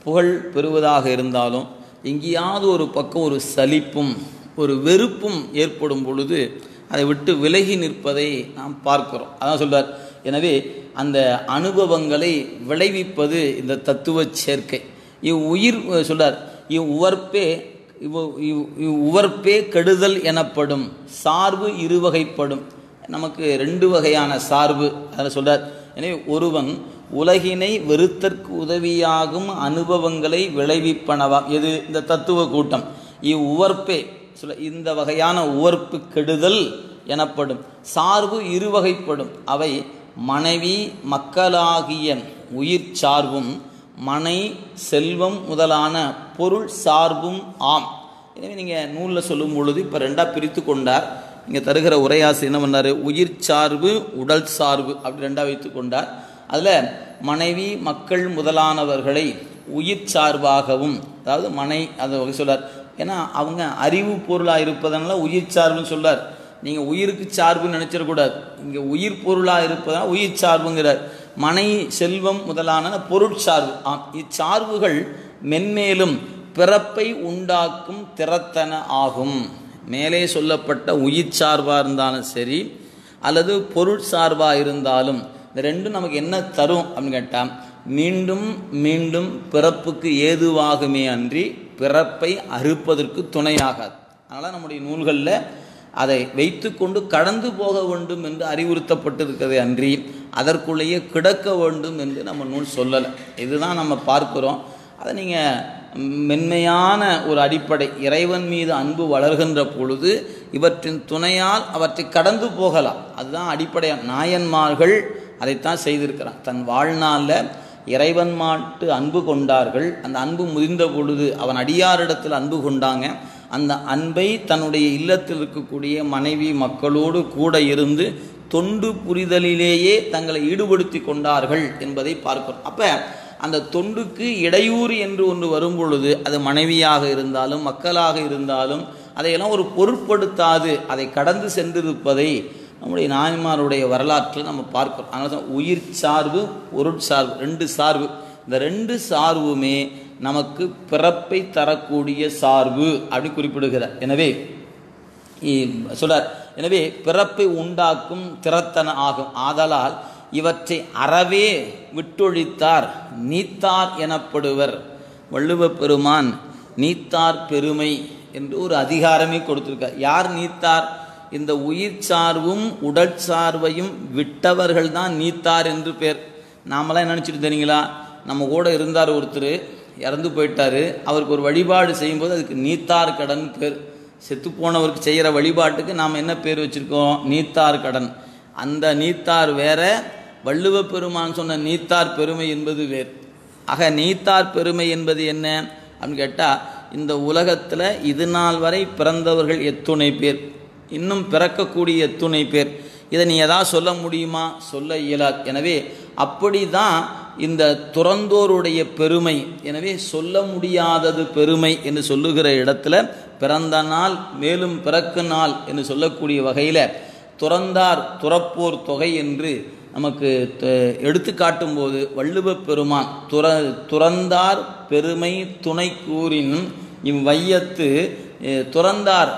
புகழ் பெறுவதாக இருந்தாலும் எங்கேயாவது ஒரு பக்கம் ஒரு சலிப்பும் ஒரு வெறுப்பும் ஏற்படும் பொழுது அதை விட்டு விலகி நிற்பதை நாம் பார்க்கிறோம். அதான் சொல்றார். எனவே அந்த அனுபவங்களை விளைவிப்பது இந்த தத்துவ சேர்க்கை. இவ்வுயிர் சொல்றார், இவ்வுவர்ப்பே கெடுதல் எனப்படும். சார்பு இருவகைப்படும். நமக்கு ரெண்டு வகையான சார்பு அதில் சொல்றார். எனவே ஒருவன் உலகினை வெறுத்தற்கு உதவியாகும் அனுபவங்களை விளைவிப்பனவாம். எது? இந்த தத்துவ கூட்டம். இவ்வுவர்ப்பே இந்த வகையான உவர்ப்பு கெடுதல் எனப்படும். சார்பு இருவகைப்படும். அவை மனைவி மக்களாகிய உயிர் சார்பும் மனை செல்வம் முதலான பொருள் சார்பும் ஆம். எனவே நீங்கள் நூலில் சொல்லும் பொழுது இப்போ ரெண்டாக பிரித்து கொண்டார். இங்கே தருகிற உரையாசி என்ன பண்ணார்? உயிர் சார்பு உடல் சார்பு அப்படி ரெண்டாக வைத்து கொண்டார். அதில் மனைவி மக்கள் முதலானவர்களை உயிர் சார்பாகவும், அதாவது அதை வகை சொல்லார். ஏன்னா அவங்க அறிவு பொருளாக இருப்பதனால உயிர் சார்புன்னு சொல்லார். நீங்கள் உயிருக்கு சார்புன்னு நினச்சிடக்கூடாது. இங்கே உயிர் பொருளாக இருப்பதனால் உயிர் சார்புங்கிறார். மனை செல்வம் முதலான பொருட்சார்பு. இச்சார்புகள் மென்மேலும் பிறப்பை உண்டாக்கும் திறத்தன ஆகும். மேலே சொல்லப்பட்ட உயிர் சார்பாக இருந்தாலும் சரி அல்லது பொருட்சார்பாக இருந்தாலும் இந்த ரெண்டும் நமக்கு என்ன தரும் அப்படின்னு கேட்டால், மீண்டும் மீண்டும் பிறப்புக்கு ஏதுவாகுமே அன்றி பிறப்பை அறுப்பதற்கு துணையாகாது. அதனால் நம்முடைய நூல்களில் அதை வைத்து கொண்டு கடந்து போக வேண்டும் என்று அறிவுறுத்தப்பட்டிருக்கிறதே அன்றி அதற்குள்ளேயே கிடக்க வேண்டும் என்று நம்ம நூல் சொல்லலை. இதுதான் நம்ம பார்க்கிறோம். அதை நீங்கள் மென்மையான ஒரு அடிப்படை, இறைவன் மீது அன்பு வளர்கின்ற பொழுது இவற்றின் துணையால் அவற்றை கடந்து போகலாம். அதுதான் அடிப்படையாக நாயன்மார்கள் அதைத்தான் செய்திருக்கிறான். தன் வாழ்நாளில் இறைவன் மாட்டு அன்பு கொண்டார்கள். அந்த அன்பு முதிர்ந்த பொழுது அவன் அடியாரிடத்தில் அன்பு கொண்டாங்க. அந்த அன்பை தன்னுடைய இல்லத்தில் இருக்கக்கூடிய மனைவி மக்களோடு கூட இருந்து தொண்டு புரிதலிலேயே தங்களை ஈடுபடுத்தி கொண்டார்கள் என்பதை பார்க்கிறோம். அப்போ அந்த தொண்டுக்கு இடையூறு என்று ஒன்று வரும் பொழுது, அது மனைவியாக இருந்தாலும் மக்களாக இருந்தாலும் அதையெல்லாம் ஒரு பொருட்படுத்தாது அதை கடந்து சென்றிருப்பதை நம்முடைய நாயன்மாருடைய வரலாற்றில் நம்ம பார்க்கிறோம். அதனால தான் உயிர் சார்பு பொருட்சார்பு ரெண்டு சார்பு, இந்த ரெண்டு சார்புமே நமக்கு பிறப்பை தரக்கூடிய சார்பு அப்படி குறிப்பிடுகிறார். எனவே சொல்றார், எனவே பிறப்பை உண்டாக்கும் திறத்தன ஆகும். ஆதலால் இவற்றை அறவே விட்டொழித்தார் நீத்தார் எனப்படுவர். வள்ளுவ பெருமான் நீத்தார் பெருமை என்று ஒரு அதிகாரமே கொடுத்திருக்கார். யார் நீத்தார்? இந்த உயிர் சார்பும் உடற்சார்பையும் விட்டவர்கள் தான் நீத்தார் என்று பேர். நாமெல்லாம் நினச்சிட்டு தெரியுங்களா, நம்ம கூட இருந்தார் ஒருத்தர், இறந்து போயிட்டார், அவருக்கு ஒரு வழிபாடு செய்யும்போது அதுக்கு நீத்தார் கடன் பேர். செத்து போனவருக்கு செய்கிற வழிபாட்டுக்கு நாம் என்ன பேர் வச்சுருக்கோம்? நீத்தார் கடன். அந்த நீத்தார் வேற, வள்ளுவ பெருமான் சொன்ன நீத்தார் பெருமை என்பது வேறு. ஆக நீத்தார் பெருமை என்பது என்ன அப்படின்னு கேட்டால், இந்த உலகத்தில் இது நாள் வரை பிறந்தவர்கள் எத்துணை பேர், இன்னும் பிறக்கக்கூடிய எத்துணை பேர், இதை நீ எதாவது சொல்ல முடியுமா? சொல்ல இயலாது. எனவே அப்படி தான் இந்த துறந்தோருடைய பெருமை. எனவே சொல்ல முடியாதது பெருமை என்று சொல்லுகிற இடத்துல பிறந்த நாள் மேலும் பிறக்கு நாள் என்று சொல்லக்கூடிய வகையில் துறந்தார் துறப்போர் தொகை என்று நமக்கு எடுத்து காட்டும்போது வள்ளுவ பெருமான் துறந்தார் பெருமை துணை கூறின் இவ்வையத்து துறந்தார்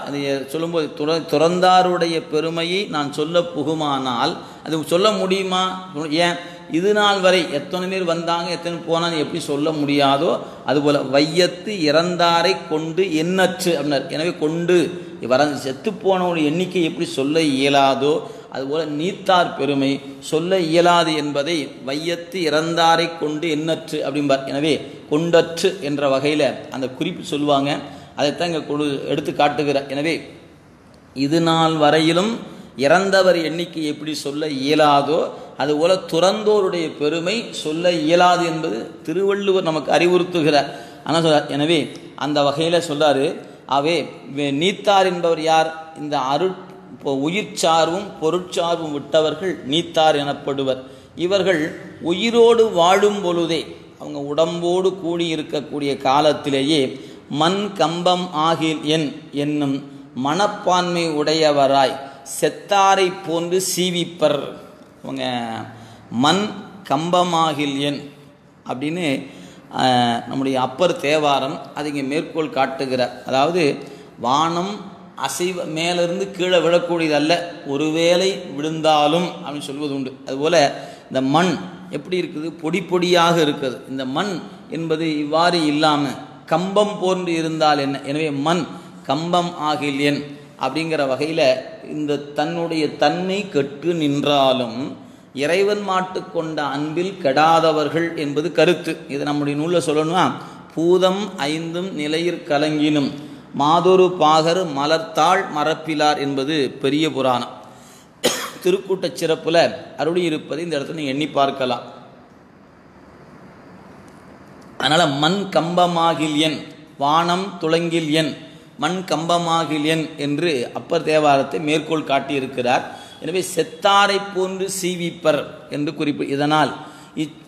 சொல்லும்போது துறந்தாருடைய பெருமையை நான் சொல்ல புகுமானால் அது சொல்ல முடியுமா? ஏன்? இது நாள் வரை எத்தனை பேர் வந்தாங்க, எத்தனை போனான்னு எப்படி சொல்ல முடியாதோ அதுபோல் வையத்து இறந்தாரை கொண்டு எண்ணற்று அப்படின்னார். எனவே கொண்டு செத்து போனவனுடைய எண்ணிக்கை எப்படி சொல்ல இயலாதோ அதுபோல் நீத்தார் பெருமை சொல்ல இயலாது என்பதை வையத்து இறந்தாரை கொண்டு எண்ணற்று அப்படிம்பார். எனவே கொண்டற்று என்ற வகையில் அந்த குறிப்பு சொல்லுவாங்க. அதைத்தான் இங்கே எடுத்து காட்டுகிறார். எனவே இது நாள் வரையிலும் இறந்தவர் எண்ணிக்கை எப்படி சொல்ல இயலாதோ அதுபோல துறந்தோருடைய பெருமை சொல்ல இயலாது என்பது திருவள்ளுவர் நமக்கு அறிவுறுத்துகிறார். ஆனால் சொல்றார். எனவே அந்த வகையில் சொல்றாரு, ஆவே நீத்தார் என்பவர் யார்? இந்த உயிர் சார்பும் பொருட்சார்பும் விட்டவர்கள் நீத்தார் எனப்படுவர். இவர்கள் உயிரோடு வாழும் பொழுதே, அவங்க உடம்போடு கூடி இருக்கக்கூடிய காலத்திலேயே மண் கம்பம் ஆகில் என் என்னும் மனப்பான்மை உடையவராய் செத்தாரை போன்று சீவிப்பர். அவங்க மண் கம்பமாகில் என் அப்படின்னு நம்முடைய அப்பர் தேவாரம் அது இங்கே மேற்கோள் காட்டுகிறார். அதாவது வானம் அசைவ மேலிருந்து கீழே விழக்கூடியதல்ல, ஒருவேளை விழுந்தாலும் அப்படின்னு சொல்வது உண்டு. அதுபோல் இந்த மண் எப்படி இருக்குது? பொடி பொடியாக இருக்குது. இந்த மண் என்பது இவ்வாறு இல்லாமல் கம்பம் போன்று இருந்தால் என்ன? எனவே மண் கம்பம் ஆகில் என் அப்படிங்கிற வகையில் இந்த தன்னுடைய தன்மை கெட்டு நின்றாலும் இறைவன் மாட்டு கொண்ட அன்பில் கெடாதவர்கள் என்பது கருத்து. இது நம்முடைய நூலில் சொல்லணும்னா, பூதம் ஐந்தும் நிலையிற் கலங்கினும் மாதொரு பாகர் மலர்த்தாள் மரப்பிலார் என்பது பெரிய புராணம். திருக்கூட்ட சிறப்புல அருளி இருப்பதை இந்த இடத்துல நீங்க எண்ணி பார்க்கலாம். அதனால மண் கம்பமாகில் என் வானம் துளங்கில் என் மண் கம்பமாகில் என் என்று அப்பர் தேவாரத்தை மேற்கோள் காட்டியிருக்கிறார். எனவே செத்தாரை போன்று சீவிப்பர் என்று குறிப்பு. இதனால்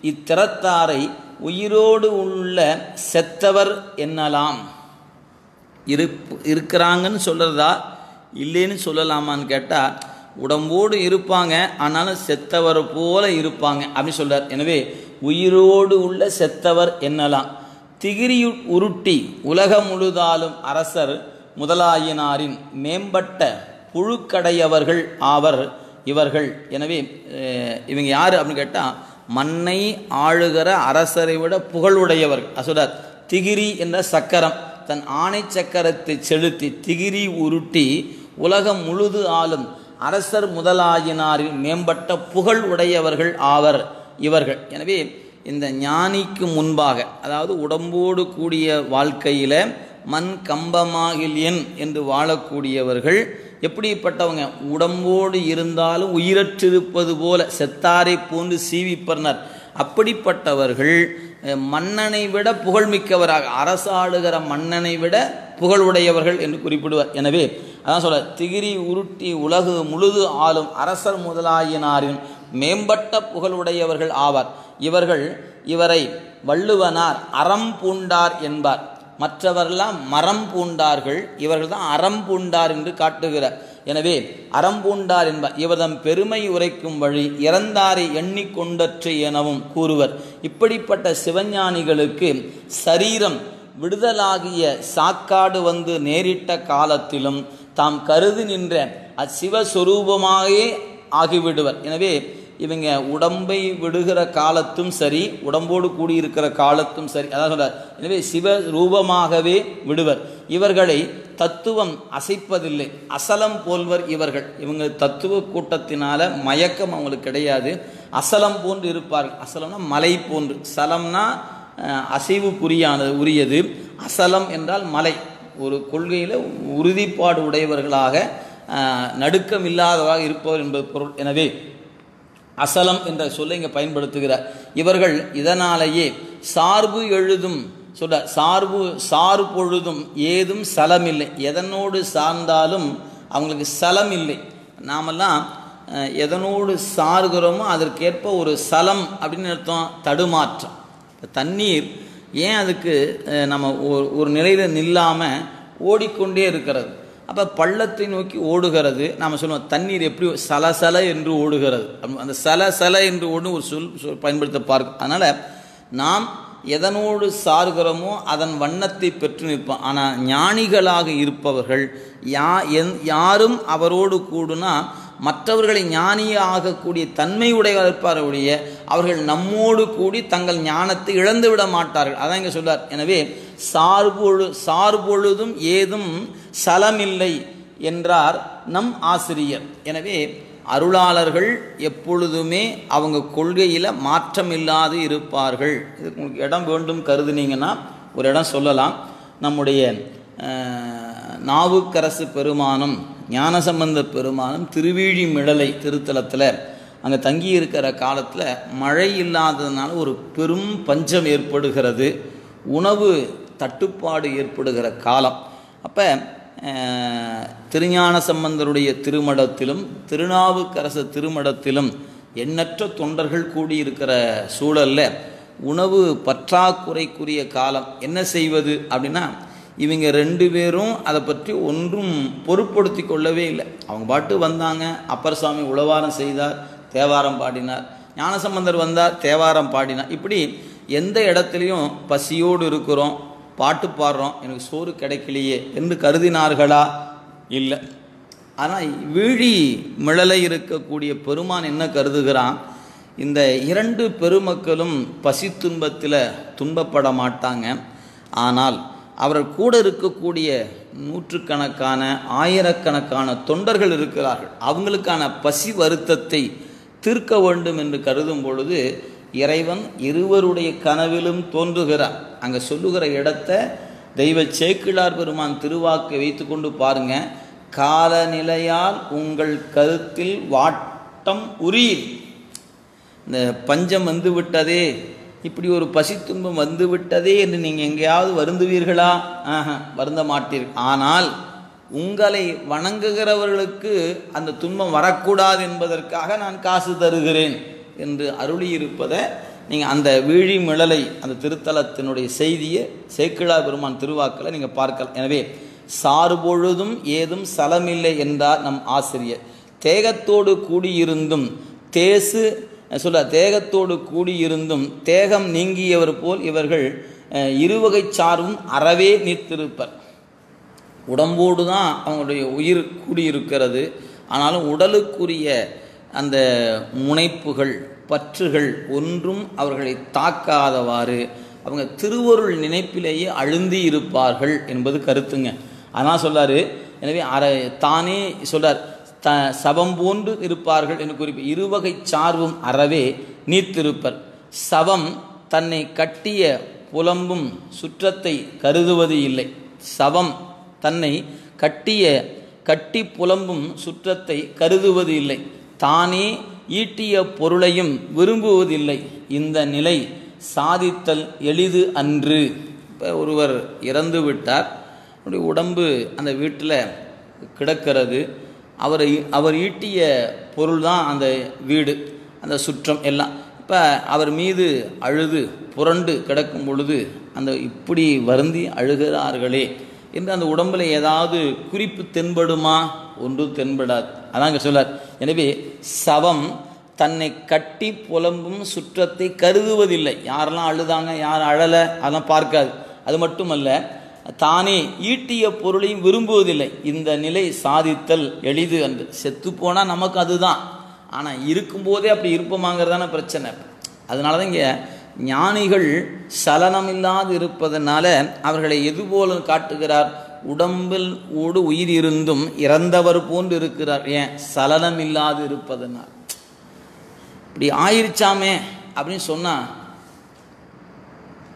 இத்திறத்தாரை உயிரோடு உள்ள செத்தவர் என்னலாம். இருக்கிறாங்கன்னு சொல்கிறதா இல்லைன்னு சொல்லலாமான்னு கேட்டால், உடம்போடு இருப்பாங்க ஆனாலும் செத்தவர் போல இருப்பாங்க அப்படின்னு சொல்கிறார். எனவே உயிரோடு உள்ள செத்தவர் என்னலாம். திகிரி உருட்டி உலகம் முழுதாலும் அரசர் முதலாயினாரின் மேம்பட்ட புழுக்கடையவர்கள் ஆவர் இவர்கள். எனவே இவங்க யார் அப்படின்னு கேட்டால் மண்ணை ஆளுகிற அரசரை விட புகழுடையவர்கள். அசுரர் திகிரி என்ற சக்கரம் தன் ஆணை சக்கரத்தை செலுத்தி திகிரி உருட்டி உலகம் முழுது ஆளும் அரசர் முதலாயினாரில் மேம்பட்ட புகழ் உடையவர்கள் ஆவர் இவர்கள். எனவே இந்த ஞானிக்கு முன்பாக, அதாவது உடம்போடு கூடிய வாழ்க்கையில் மண் கம்பமாகிலியன் என்று வாழக்கூடியவர்கள் எப்படிப்பட்டவங்க? உடம்போடு இருந்தாலும் உயிரற்றிருப்பது போல செத்தாரை போன்று சீவிப்பனர். அப்படிப்பட்டவர்கள் மன்னனை விட புகழ்மிக்கவராக, அரசாளுகிற மன்னனை விட புகழுடையவர்கள் என்று குறிப்பிடுவார். எனவே அதான் சொல்ல திகிரி உருட்டி உலகு முழுது ஆளும் அரசர் முதலாயினாரின் மேம்பட்ட புகழுடையவர்கள் ஆவார் இவர்கள். இவரை வள்ளுவனார் அறம் பூண்டார் என்பார். மற்றவரெல்லாம் மரம் பூண்டார்கள், இவர்கள் தான் அறம் பூண்டார் என்று காட்டுகிறார். எனவே அறம் பூண்டார் என்பார். இவர்தம் பெருமை உரைக்கும் வழி இறந்தாரை எண்ணிக்கொண்டற்று எனவும் கூறுவர். இப்படிப்பட்ட சிவஞானிகளுக்கு சரீரம் விடுதலாகிய சாக்காடு வந்து நேரிட்ட காலத்திலும் தாம் கருதி நின்ற அச்சிவஸ்வரூபமாகவே ஆகிவிடுவர். எனவே இவங்க உடம்பை விடுகிற காலத்தும் சரி, உடம்போடு கூடியிருக்கிற காலத்தும் சரி, அதான் சொல்றார். எனவே சிவரூபமாகவே விடுவர். இவர்களை தத்துவம் அசைப்பதில்லை, அசலம் போல்வர் இவர்கள். இவங்க தத்துவ கூட்டத்தினால மயக்கம் அவங்களுக்கு கிடையாது, அசலம் போன்று இருப்பார்கள். அசலம்னா மலை போன்று, சலம்னா அசைவுக்குரியானது உரியது, அசலம் என்றால் மலை. ஒரு கொள்கையில் உறுதிப்பாடு உடையவர்களாக நடுக்கம் இல்லாதவராக இருப்பவர் என்பது பொருள். எனவே அசலம் என்ற சொல்லை இங்கே பயன்படுத்துகிறார். இவர்கள் இதனாலேயே சார்பு எழுதும் சொல்ற சார் பொழுதும் ஏதும் சலம் இல்லை. எதனோடு சார்ந்தாலும் அவங்களுக்கு சலம் இல்லை. நாமெல்லாம் எதனோடு சார்கிறோமோ அதற்கேற்ப ஒரு சலம் அப்படின்னு அர்த்தம், தடுமாற்றம். தண்ணீர் ஏன் அதுக்கு நம்ம ஒரு நிலையில் நில்லாமல் ஓடிக்கொண்டே இருக்கிறது? அப்போ பள்ளத்தை நோக்கி ஓடுகிறது. நாம் சொல்லுவோம் தண்ணீர் எப்படி சலசல என்று ஓடுகிறது. அந்த சலசல என்று ஓடும் ஒரு சொல் பயன்படுத்த பார்க்கும். அதனால் நாம் எதனோடு சார்கிறோமோ அதன் வண்ணத்தை பெற்று நிற்போம். ஆனால் ஞானிகளாக இருப்பவர்கள் யாரும் அவரோடு கூடுனா மற்றவர்களை ஞானியாகக்கூடிய தன்மை உடையவர்கள் இருப்பார்களுடைய அவர்கள் நம்மோடு கூடி தங்கள் ஞானத்தை இழந்து விட மாட்டார்கள். அதான் இங்கே சொல்றார். எனவே சார்பொழுதும் ஏதும் சலமில்லை என்றார் நம் ஆசிரியர். எனவே அருளாளர்கள் எப்பொழுதுமே அவங்க கொள்கையில் மாற்றம் இல்லாது இருப்பார்கள். இதுக்கு உங்களுக்கு இடம் வேண்டும் கருதுனீங்கன்னா ஒரு இடம் சொல்லலாம். நம்முடைய நாவுக்கரசு பெருமானும் ஞானசம்பந்த பெருமானும் திருவிழிமிழலை திருத்தலத்தில் அங்கே தங்கி இருக்கிற காலத்தில் மழை இல்லாததுனால ஒரு பெரும் பஞ்சம் ஏற்படுகிறது, உணவு தட்டுப்பாடு ஏற்படுகிற காலம். அப்போ திருஞான சம்பந்தருடைய திருமடத்திலும் திருநாவுக்கரசு திருமடத்திலும் எண்ணற்ற தொண்டர்கள் கூடியிருக்கிற சூழலில் உணவு பற்றாக்குறைக்குரிய காலம். என்ன செய்வது அப்படின்னா, இவங்க ரெண்டு பேரும் அதை பற்றி ஒன்றும் பொருட்படுத்தி கொள்ளவே இல்லை. அவங்க பாட்டு வந்தாங்க, அப்பர் சாமி உழவாரம் செய்தார், தேவாரம் பாடினார். ஞானசம்பந்தர் வந்தார், தேவாரம் பாடினார். இப்படி எந்த இடத்துலையும் பசியோடு இருக்கிறோம், பாட்டு பாடுறோம், எனக்கு சோறு கிடைக்கலையே என்று கருதினார்களா? இல்லை. ஆனால் வீழி மிழலை இருக்கக்கூடிய பெருமான் என்ன கருதுகிறான்? இந்த இரண்டு பெருமக்களும் பசி துன்பத்தில் துன்பப்பட மாட்டாங்க. ஆனால் அவர் கூட இருக்கக்கூடிய நூற்றுக்கணக்கான ஆயிரக்கணக்கான தொண்டர்கள் இருக்கிறார்கள். அவங்களுக்கான பசி வருத்தத்தை தீர்க்க வேண்டும் என்று கருதும் பொழுது இறைவன் இருவருடைய கனவிலும் தோன்றுகிறார். அங்கே சொல்லுகிற இடத்த தெய்வ சேக்கிழார் பெருமான் திருவாக்கை வைத்து கொண்டு பாருங்க. காலநிலையால் உங்கள் கருத்தில் வாட்டம் உரியல். இந்த பஞ்சம் வந்து விட்டதே, இப்படி ஒரு பசி துன்பம் வந்து விட்டதே என்று நீங்கள் எங்கேயாவது வருந்துவீர்களா? வருந்த மாட்டீர்கள். ஆனால் உங்களை வணங்குகிறவர்களுக்கு அந்த துன்பம் வரக்கூடாது என்பதற்காக நான் காசு தருகிறேன் என்று அருளியிருப்பதை நீங்கள் அந்த விழிமிழலை அந்த திருத்தலத்தினுடைய செய்தியை சேக்கிழார் பெருமான் திருவாக்கில் நீங்கள் பார்க்கலாம். எனவே சார்பொழுதும் ஏதும் சலமில்லை என்றார் நம் ஆசிரியர். தேகத்தோடு கூடியிருந்தும் தேகத்தோடு கூடியிருந்தும் தேகம் நீங்கியவர் போல் இவர்கள் இருவகை சார்பும் அறவே நீர்த்திருப்பர். உடம்போடு தான் அவங்களுடைய உயிர் கூடியிருக்கிறது. ஆனாலும் உடலுக்குரிய அந்த முனைப்புகள் பற்றுகள் ஒன்றும் அவர்களை தாக்காதவாறு அவங்க திருவருள் நினைப்பிலேயே அழுந்தி இருப்பார்கள் என்பது கருத்துங்க. அதனால் சொல்றாரு. எனவே தானே சொல்றார், சவம் போன்று இருப்பார்கள் என்று குறிப்பு. இருவகை சார்பும் அறவே நீத்திருப்பர். சவம் தன்னை கட்டிய புலம்பும் சுற்றத்தை கருதுவது இல்லை. சவம் தன்னை கட்டி புலம்பும் சுற்றத்தை கருதுவது இல்லை. தானே ஈட்டிய பொருளையும் விரும்புவதில்லை. இந்த நிலை சாதித்தல் எளிது அன்று. இப்போ ஒருவர் இறந்து விட்டார், அவருடைய உடம்பு அந்த வீட்டில் கிடக்கிறது. அவர் ஈட்டிய பொருள் தான் அந்த வீடு, அந்த சுற்றம் எல்லாம். இப்போ அவர் மீது அழுது புரண்டு கிடக்கும் பொழுது அந்த இப்படி வருந்தி அழுகிறார்களே என்று அந்த உடம்பில் ஏதாவது குறிப்பு தென்படுமா? ஒன்று தென்படாது. அதாங்க சொல்லார். எனவே சவம் தன்னை கட்டி புலம்பும் சுற்றத்தை கருதுவதில்லை. யாரெல்லாம் அழுதாங்க யார் அழலை அதெல்லாம் பார்க்காது. அது மட்டுமல்ல, தானே ஈட்டிய பொருளையும் விரும்புவதில்லை. இந்த நிலை சாதித்தல் எளிது அன்று. செத்து போனால் நமக்கு அதுதான். ஆனால் இருக்கும்போதே அப்படி இருப்போமாங்கிறதான பிரச்சனை. அதனால தான் இங்கே ஞானிகள் சலனமில்லாது இருப்பதனால அவர்களை எதுபோல காட்டுகிறார்? உடம்பில் ஓடு உயிர் இருந்தும் இறந்தவர் போன்று இருக்கிறார். ஏன்? சலனம் இல்லாது இருப்பதனால். இப்படி ஆயிருச்சாமே அப்படின்னு சொன்னால்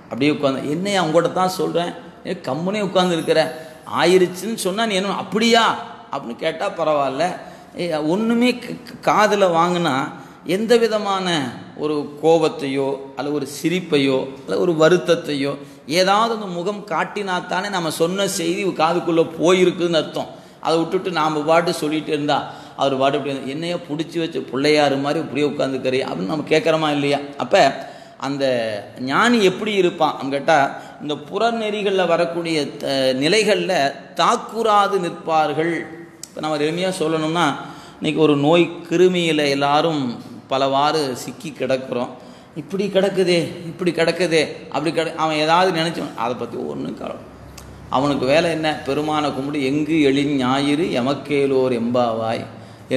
அப்படியே உட்காந்து, என்னையா உங்கள்கிட்ட தான் சொல்கிறேன், கம்முனே உட்கார்ந்து இருக்கிற, ஆயிருச்சுன்னு சொன்னால் நீ என்ன அப்படியா அப்படின்னு கேட்டால் பரவாயில்ல. ஒன்றுமே காதில் வாங்கினா எந்த விதமான ஒரு கோபத்தையோ அல்ல ஒரு சிரிப்பையோ அல்ல ஒரு வருத்தத்தையோ ஏதாவது அந்த முகம் காட்டினாத்தானே நம்ம சொன்ன செய்தி காதுக்குள்ளே போயிருக்குதுன்னு அர்த்தம். அதை விட்டுட்டு நாம் பாட்டு சொல்லிகிட்டு இருந்தால் அவர் பாட்டு இப்படி என்னையா பிடிச்சி வச்ச பிள்ளையாரு மாதிரி இப்படியே உட்காந்துக்கிறே அப்படின்னு நம்ம கேட்குறோமா இல்லையா? அப்போ அந்த ஞானி எப்படி இருப்பான் அப்படின்னு கேட்டால், இந்த புறநெறிகளில் வரக்கூடிய நிலைகளில் தாக்குறாது நிற்பார்கள். இப்போ நம்ம எளிமையாக சொல்லணும்னா, இன்றைக்கி ஒரு நோய் கிருமியில் எல்லாரும் பலவாறு சிக்கி கிடக்கிறோம். இப்படி கிடக்குதே அப்படி அவன் ஏதாவது நினச்சோம் அதை பற்றி ஒன்றும் கவலை. அவனுக்கு வேலை என்ன? பெருமான கும்பிடு எங்கு எழின் ஞாயிறு எமக்கேலோர் எம்பாவாய்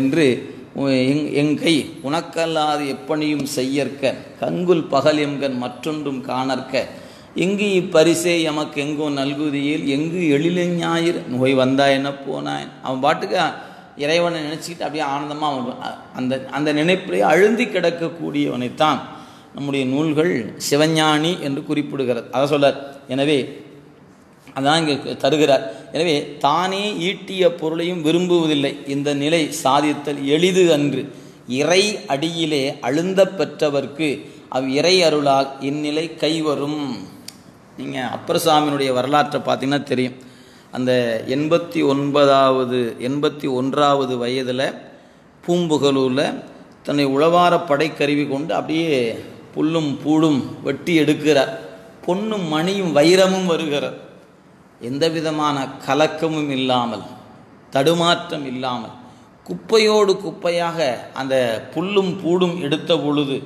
என்று எங்கை உனக்கல்லாது எப்பணியும் செய்யற்க கங்குல் பகல் எம்கண் மற்றொன்றும் காணற்க எங்கு இப்பரிசே எமக்கு எங்கோ நல்குதியில் எங்கு எழிலஞாயிறு நோய் வந்தா என்ன போனான். அவன் பாட்டுக்கு இறைவனை நினச்சிக்கிட்டு அப்படியே ஆனந்தமாக அவன் அந்த நினைப்பிலே அழுந்தி கிடக்கக்கூடியவனைத்தான் நம்முடைய நூல்கள் சிவஞானி என்று குறிப்பிடுகிறது. அதை சொல்லார். எனவே அதான் இங்கே தருகிறார். எனவே தானே ஈட்டிய பொருளையும் விரும்புவதில்லை. இந்த நிலை சாதித்தல் எளிது அன்று. இறை அடியிலே அழுந்த பெற்றவர்க்கு இறை அருளால் இந்நிலை கைவரும். நீங்கள் அப்பர்சாமியினுடைய வரலாற்றை பார்த்தீங்கன்னா தெரியும். அந்த 81வது வயதில் பூம்புகலூரில் தன்னை உழவார படைக்கருவி கொண்டு அப்படியே புல்லும் பூடும் வெட்டி எடுக்கிறார். பொன்னும் மணியும் வைரமும் வருகிறார். எந்த விதமான கலக்கமும் இல்லாமல் தடுமாற்றம் இல்லாமல் குப்பையோடு குப்பையாக அந்த புல்லும் பூடும் எடுத்த பொழுது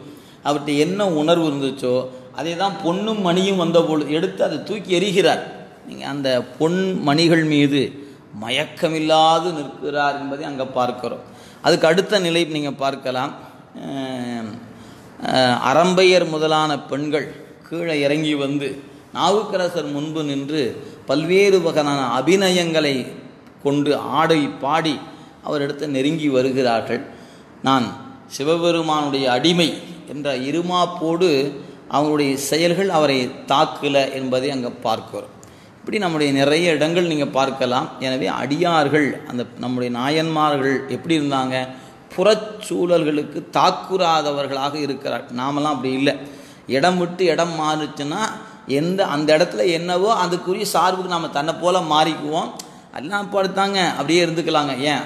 அவர்கிட்ட என்ன உணர்வு இருந்துச்சோ அதே தான் பொன்னும் மணியும் வந்த பொழுது எடுத்து அதை தூக்கி எறிகிறார். நீங்கள் அந்த பொன் மணிகள் மீது மயக்கமில்லாது நிற்கிறார் என்பதை அங்கே பார்க்கிறோம். அதுக்கு அடுத்த நிலை நீங்கள் பார்க்கலாம். அரம்பையர் முதலான பெண்கள் கீழே இறங்கி வந்து நாவுக்கரசர் முன்பு நின்று பல்வேறு வகையான அபிநயங்களை கொண்டு ஆடி பாடி அவரிடத்தை நெருங்கி வருகிறார்கள். நான் சிவபெருமானுடைய அடிமை என்ற இருமாப்போடு அவங்களுடைய செயல்கள் அவரை தாக்கல என்பதை அங்கே பார்க்கிறோம். இப்படி நம்முடைய நிறைய இடங்கள் நீங்கள் பார்க்கலாம். எனவே அடியார்கள் அந்த நம்முடைய நாயன்மார்கள் எப்படி இருந்தாங்க? புறச்சூழல்களுக்கு தாக்குறாதவர்களாக இருக்கிறார். நாமெல்லாம் அப்படி இல்லை. இடம் விட்டு இடம் மாறுச்சுன்னா அந்த இடத்துல என்னவோ அதுக்குரிய சார்புக்கு நாம் தன்னை போல் மாறிக்குவோம். எல்லாம் படுத்தாங்க அப்படியே இருந்துக்கலாங்க. ஏன்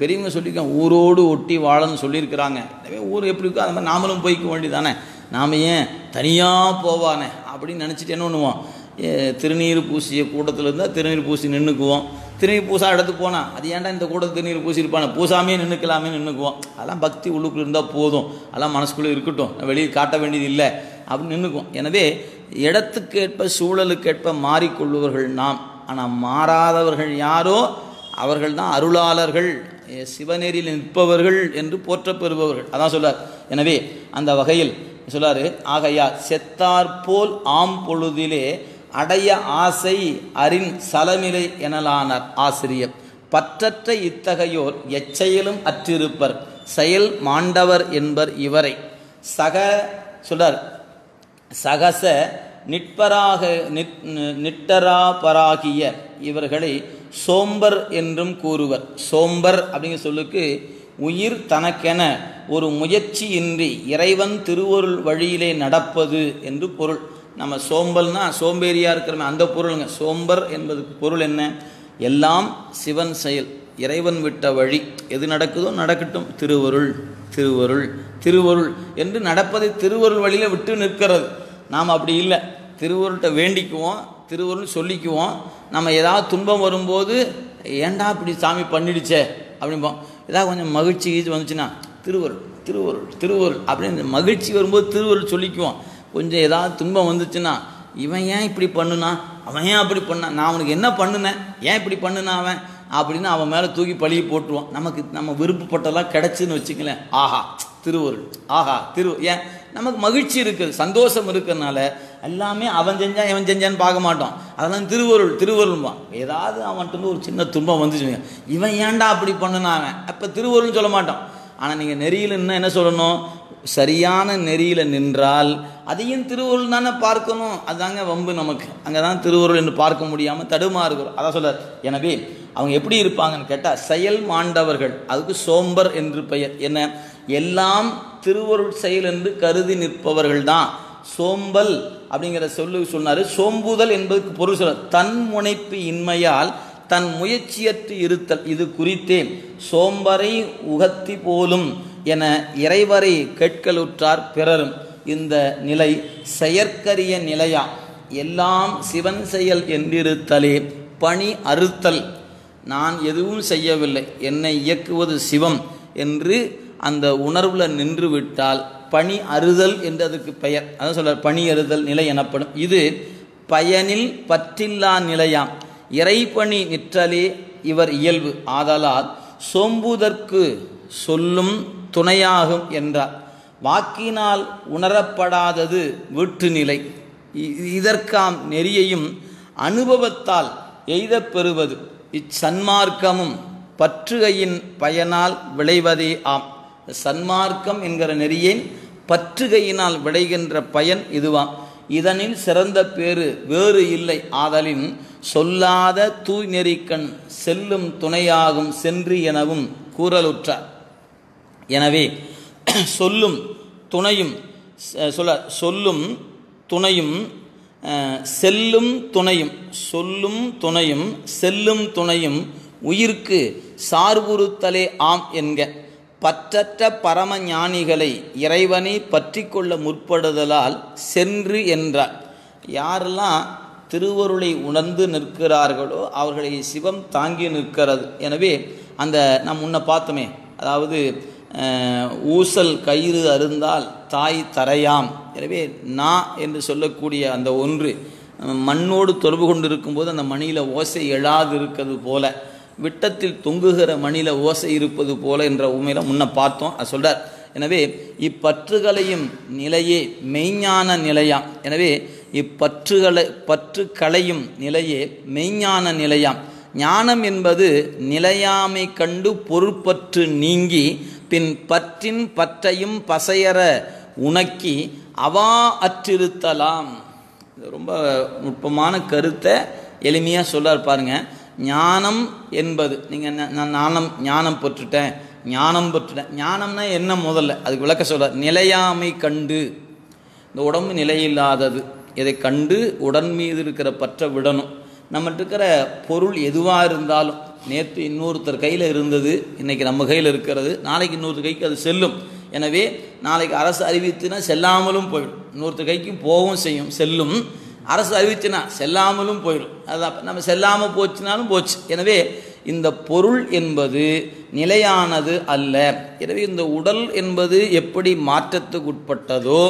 பெரியவங்க சொல்லியிருக்காங்க, ஊரோடு ஒட்டி வாழன்னு சொல்லியிருக்கிறாங்க. எனவே ஊர் எப்படி இருக்கோ அது மாதிரி நாமளும் போய்க்க வேண்டியதானே. நாம் ஏன் தனியாக போவானே அப்படின்னு நினச்சிட்டு என்ன பண்ணுவோம்? திருநீர் பூசிய கூட்டத்தில் இருந்தால் திருநீர் பூசி நின்றுக்குவோம். திருநீர் பூசா இடத்துக்கு போனால் அது ஏன்டா இந்த கூட்டத்தில் திருநீர் பூசியிருப்பானே, பூசாமே நின்றுக்கலாமே நின்றுக்குவோம். அதெல்லாம் பக்தி உள்ளுக்குள்ள இருந்தால் போதும், அதெல்லாம் மனசுக்குள்ளே இருக்கட்டும், வெளியே காட்ட வேண்டியது இல்லை அப்படின்னு நின்றுக்குவோம். எனவே இடத்துக்கேற்ப சூழலுக்கேற்ப மாறிக்கொள்பவர்கள் நாம். ஆனால் மாறாதவர்கள் யாரோ அவர்கள் தான் அருளாளர்கள் சிவநெறியில் நிற்பவர்கள் என்று போற்றப்பெறுபவர்கள். அதான் சொல்றார். எனவே அந்த வகையில் சொல்லாரு, ஆகையா செத்தார்போல் ஆம் பொழுதிலே அடைய ஆசை அறின் சலமிலை எனலானார் ஆசிரியர். பற்றற்ற இத்தகையோர் எச்செயலும் அற்றிருப்பர் செயல் மாண்டவர் என்பர் இவரை. சொல்றார், சகச நிற்பராக நிட்டராபராகிய இவர்களை சோம்பர் என்றும் கூறுவர். சோம்பர் அப்படிங்கிற சொல்லுக்கு உயிர் தனக்கென ஒரு முயற்சியின்றி இறைவன் திருவருள் வழியிலே நடப்பது என்று பொருள். நம்ம சோம்பல்னா சோம்பேறியா இருக்கிறோமே அந்த பொருளுங்க. சோம்பர் என்பதுக்கு பொருள் என்ன? எல்லாம் சிவன் செயல், இறைவன் விட்ட வழி, எது நடக்குதோ நடக்கட்டும், திருவருள் திருவருள் திருவருள் என்று நடப்பதை திருவருள் வழியில விட்டு நிற்கிறது. நாம் அப்படி இல்லை. திருவருள்கிட்ட வேண்டிக்குவோம், திருவருள் சொல்லிக்குவோம். நம்ம ஏதாவது துன்பம் வரும்போது ஏண்டா இப்படி சாமி பண்ணிடுச்சே அப்படிம்போம். ஏதாவது கொஞ்சம் மகிழ்ச்சி வந்துச்சுன்னா திருவருள் திருவருள் திருவருள் அப்படின்னு மகிழ்ச்சி வரும்போது திருவருள் சொல்லிக்குவோம். கொஞ்சம் ஏதாவது துன்பம் வந்துச்சுன்னா இவன் ஏன் இப்படி பண்ணுனா, அவன் ஏன் அப்படி பண்ணான், நான் அவனுக்கு என்ன பண்ணுனேன், ஏன் இப்படி பண்ணுனா அவன் அப்படின்னு அவன் மேலே தூக்கி பழியை போட்டுருவோம். நமக்கு நம்ம விருப்பப்பட்டெல்லாம் கிடச்சின்னு வச்சுக்கலேன், ஆஹா திருவருள், ஆஹா ஏன் நமக்கு மகிழ்ச்சி இருக்குது, சந்தோஷம் இருக்கிறதுனால எல்லாமே அவன் செஞ்சான் இவன் செஞ்சான்னு பார்க்க மாட்டோம். அதெல்லாம் திருவருள் திருவருள்வான். ஏதாவது அவன்ட்டு ஒரு சின்ன துன்பம் வந்துச்சுங்க, இவன் ஏன்டா அப்படி பண்ணுனா அவன், அப்போ திருவருள்னு சொல்ல மாட்டோம். ஆனால் நீங்கள் நெறியில் என்ன சொல்லணும், சரியான நெறியில் நின்றால் அதையும் திருவருள் தானே பார்க்கணும். அதுதாங்க வம்பு நமக்கு. அங்கே தான் திருவருள் என்று பார்க்க முடியாமல் தடுமாறுகிறோம். அதான் சொல்றார். எனவே அவங்க எப்படி இருப்பாங்கன்னு கேட்டால் செயல் மாண்டவர்கள், அதுக்கு சோம்பர் என்று பெயர். என்ன, எல்லாம் திருவருள் செயல் என்று கருதி நிற்பவர்கள் தான் சோம்பல் அப்படிங்கிற சொல்லு சொன்னார். சோம்புதல் என்பதுக்கு பொருள் சொல்ல தன் முனைப்பு இன்மையால் தன் முயற்சியற்று இருத்தல். இது குறித்தே சோம்பரை உகத்தி போலும் என இறைவரை கேட்கலுற்றார் பிறரும். இந்த நிலை செயற்கரிய நிலையா, எல்லாம் சிவன் செயல் என்றிருத்தலே பணி அறுத்தல். நான் எதுவும் செய்யவில்லை, என்னை இயக்குவது சிவம் என்று அந்த உணர்வில் நின்று விட்டால் பணி அறுதல் என்று அதுக்கு பெயர். அதான் சொல்றார், பணி அறுதல் நிலை எனப்படும். இது பயனில் பற்றில்லா நிலையாம். இறைப்பணி நிற்றலே இவர் இயல்பு ஆதலால் சோம்புதற்கு சொல்லும் துணையாகும் என்றார். வாக்கினால் உணரப்படாதது வீட்டு நிலை. இதற்காம் நெறியையும் அனுபவத்தால் எய்தப் பெறுவது இச்சன்மார்க்கமும் பற்றுகையின் பயனால் விளைவதே ஆம். சன்மார்க்கம் என்கிற நெறியின் பற்றுகையினால் விளைகின்ற பயன் இதுவாம். இதனில் சிறந்த பேறு வேறு இல்லை ஆதலின் சொல்லாத தூய் நெறிக்கண் செல்லும் துணையாகும் சென்று எனவும் கூறலுற்றார். எனவே சொல்லும் துணையும் சொல்லும் துணையும் செல்லும் துணையும் சொல்லும் துணையும் செல்லும் துணையும் உயிர்க்கு சார்புறுத்தலே ஆம் என்க. பற்றற்ற பரம ஞானிகளை இறைவனை பற்றி கொள்ள முற்படுதலால் சென்று என்றார். யாரெல்லாம் திருவருளை உணர்ந்து நிற்கிறார்களோ அவர்களை சிவம் தாங்கி நிற்கிறது. எனவே அந்த நாம் முன்ன பார்த்தோமே, அதாவது ஊசல் கயிறு அருந்தால் தாய் தரையாம். எனவே நா என்று சொல்லக்கூடிய அந்த ஒன்று மண்ணோடு தொடர்பு கொண்டு இருக்கும்போது அந்த மணியில் ஓசை எழாது இருக்கிறது போல, விட்டத்தில் தொங்குகிற மணியில் ஓசை இருப்பது போல என்ற உண்மையில முன்ன பார்த்தோம். அது சொல்றார். எனவே இப்பற்றுகளையும் நிலையே மெய்ஞான நிலையாம். எனவே பற்றுக்களையும் நிலையே மெய்ஞான நிலையாம். ஞானம் என்பது நிலையாமை கண்டு பொருட்பற்று நீங்கி பின் பற்றின் பற்றையும் பசையற உணக்கி அவா அற்றிருத்தலாம். ரொம்ப நுட்பமான கருத்தை எளிமையாக சொல்றார் பாருங்க. ஞானம் என்பது நீங்கள் ஞானம் பெற்றுட்டேன் ஞானம்னா என்ன, முதல்ல அதுக்கு விளக்க சொல்றார். நிலையாமை கண்டு, இந்த உடம்பு நிலையில்லாதது, இதை கண்டு உடன் மீது இருக்கிற பற்ற விடணும். நம்மகிட்ட இருக்கிற பொருள் எதுவாக இருந்தாலும், நேற்று இன்னொருத்தர் கையில் இருந்தது, இன்றைக்கி நம்ம கையில் இருக்கிறது, நாளைக்கு இன்னொருத்தர் கைக்கு அது செல்லும். எனவே நாளைக்கு அரசு அறிவித்துனா செல்லாமலும் போயிடும், இன்னொருத்தர் கைக்கும் போகவும் செய்யும், செல்லும். அரசு அறிவிச்சுனா செல்லாமலும் போயிடும். அதான் நம்ம செல்லாமல் போச்சுனாலும் போச்சு. எனவே இந்த பொருள் என்பது நிலையானது அல்ல. எனவே இந்த உடல் என்பது எப்படி மாற்றத்துக்கு உட்பட்டதோ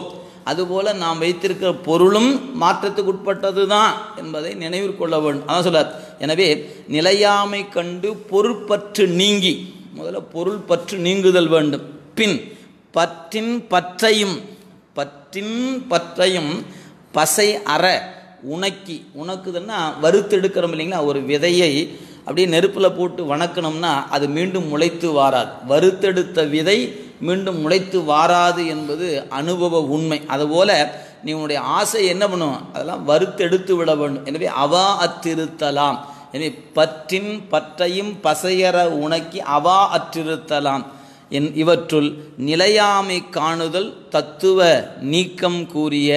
அதுபோல நாம் வைத்திருக்கிற பொருளும் மாற்றத்துக்கு உட்பட்டது தான் என்பதை நினைவில் கொள்ள வேண்டும். அதான் சொல்றார். எனவே நிலையாமை கண்டு பொருட்பற்று நீங்கி, முதல்ல பொருள் பற்று நீங்குதல் வேண்டும். பின் பற்றின் பற்றையும் பசை அற உணக்கி, உணக்குதுன்னா வறுத்தெடுக்கிறோம் இல்லைங்களா. ஒரு விதையை அப்படியே நெருப்பில் போட்டு வணக்கணும்னா அது மீண்டும் முளைத்து வாராது. வறுத்தெடுத்த விதை மீண்டும் முளைத்து வாராது என்பது அனுபவ உண்மை. அதுபோல் நீ உன்னுடைய ஆசை என்ன பண்ணும், அதெல்லாம் வறுத்தெடுத்து விட வேண்டும். எனவே அவா அற்றிருத்தலாம். எனவே பற்றின் பற்றையும் பசையற உணக்கி அவா அற்றிருத்தலாம். இவற்றுள் நிலையாமை காணுதல் தத்துவ நீக்கம் கூறிய